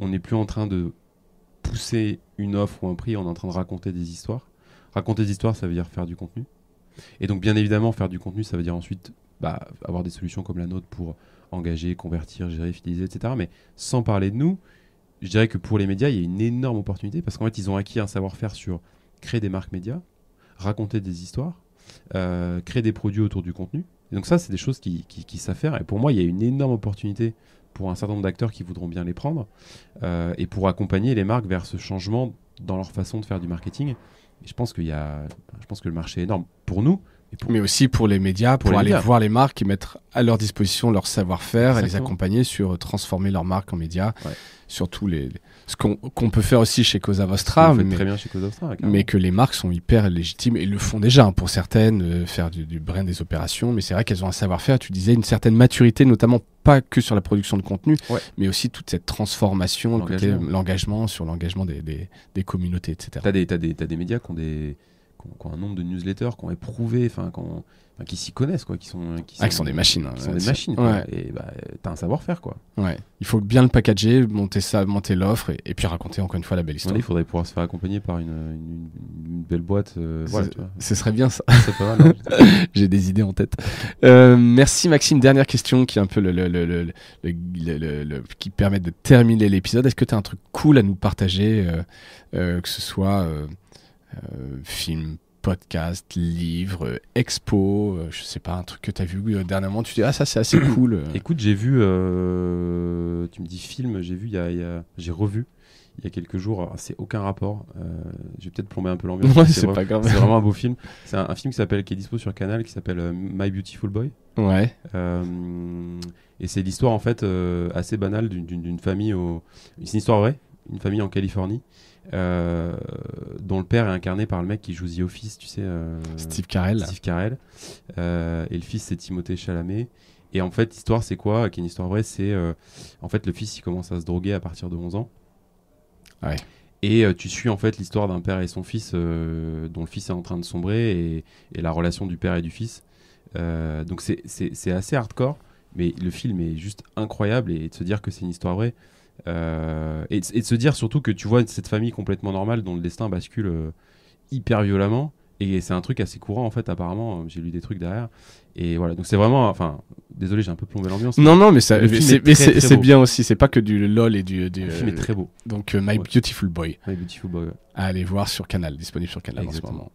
on n'est plus en train de pousser une offre ou un prix, on est en train de raconter des histoires. Raconter des histoires, ça veut dire faire du contenu. Et donc, bien évidemment, faire du contenu, ça veut dire ensuite avoir des solutions comme la nôtre pour engager, convertir, gérer, fidéliser, etc. Mais sans parler de nous, je dirais que pour les médias, il y a une énorme opportunité parce qu'en fait, ils ont acquis un savoir-faire sur créer des marques médias, raconter des histoires, créer des produits autour du contenu. Et donc ça, c'est des choses qui savent faire. Et pour moi, il y a une énorme opportunité pour un certain nombre d'acteurs qui voudront bien les prendre et pour accompagner les marques vers ce changement dans leur façon de faire du marketing. Et je pense que le marché est énorme pour nous.
Mais aussi pour les médias, pour aller voir les marques et mettre à leur disposition leur savoir-faire et les accompagner sur transformer leurs marques en médias. Ouais. Surtout ce qu'on peut faire aussi chez Cosa Vostra,
très bien chez Cosa Vostra,
mais que les marques sont hyper légitimes et le font déjà pour certaines, faire du brand des opérations, mais c'est vrai qu'elles ont un savoir-faire, tu disais, une certaine maturité, notamment pas que sur la production de contenu, mais aussi toute cette transformation, l'engagement sur l'engagement des communautés, etc.
T'as des médias qui ont un nombre de newsletters, qui ont éprouvé, qui s'y connaissent, quoi, qui sont
des machines.
Qui sont des machines, quoi. Et t'as un savoir-faire, quoi.
Ouais. Il faut bien le packager, monter l'offre et puis raconter encore une fois la belle histoire.
Il faudrait pouvoir se faire accompagner par une belle boîte.
Ce serait bien ça.
C'est pas mal.
J'ai des idées en tête. Merci Maxime. Dernière question qui est un peu qui permet de terminer l'épisode. Est-ce que tu as un truc cool à nous partager, que ce soit film, podcast, livre, expo, je sais pas, un truc que tu as vu dernièrement, tu dis ça c'est assez cool.
Écoute, j'ai vu, tu me dis film, j'ai vu, j'ai revu il y a quelques jours, alors, c'est aucun rapport, je vais peut-être plomber un peu l'ambiance.
Ouais, c'est pas grave.
C'est vraiment un beau film. C'est un film qui est dispo sur Canal, qui s'appelle My Beautiful Boy.
Ouais.
Et c'est l'histoire en fait assez banale d'une famille, c'est une histoire vraie, une famille en Californie. Dont le père est incarné par le mec qui joue The Office, tu sais,
Steve Carell.
Et le fils c'est Timothée Chalamet. Et en fait, l'histoire c'est quoi, qui est une histoire vraie, c'est en fait le fils il commence à se droguer à partir de 11 ans.
Ouais.
Et tu suis en fait l'histoire d'un père et son fils dont le fils est en train de sombrer et la relation du père et du fils. Donc c'est assez hardcore, mais le film est juste incroyable et de se dire que c'est une histoire vraie. Et de se dire surtout que tu vois cette famille complètement normale dont le destin bascule hyper violemment, et c'est un truc assez courant en fait apparemment, j'ai lu des trucs derrière et voilà, donc c'est vraiment, désolé j'ai un peu plombé l'ambiance,
non mais c'est bien aussi, c'est pas que du lol et du
le film est très beau.
Donc My Beautiful Boy,
ouais.
À aller voir sur Canal, disponible sur Canal. Exactement. En ce moment.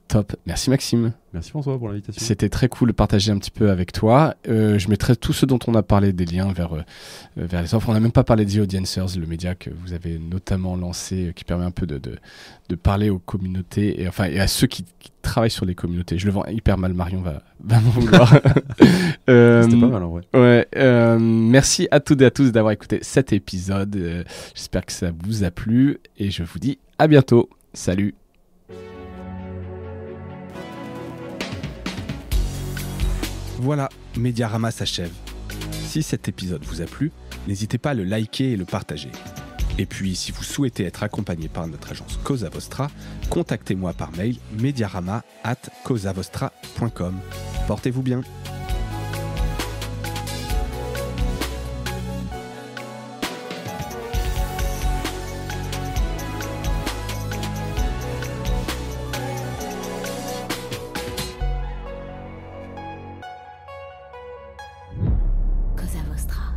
Top, merci Maxime.
Merci François pour l'invitation.
C'était très cool de partager un petit peu avec toi. Je mettrai tout ce dont on a parlé, des liens vers les offres. On n'a même pas parlé de The Audiencers, le média que vous avez notamment lancé, qui permet un peu de parler aux communautés et à ceux qui travaillent sur les communautés. Je le vends hyper mal, Marion va m'en vouloir.
C'était pas mal en vrai.
Ouais, merci à toutes et à tous d'avoir écouté cet épisode. J'espère que ça vous a plu et je vous dis à bientôt. Salut. Voilà, Mediarama s'achève. Si cet épisode vous a plu, n'hésitez pas à le liker et le partager. Et puis, si vous souhaitez être accompagné par notre agence Cosa Vostra, contactez-moi par mail mediarama@cosavostra.com. Portez-vous bien.
Cosa Vostra.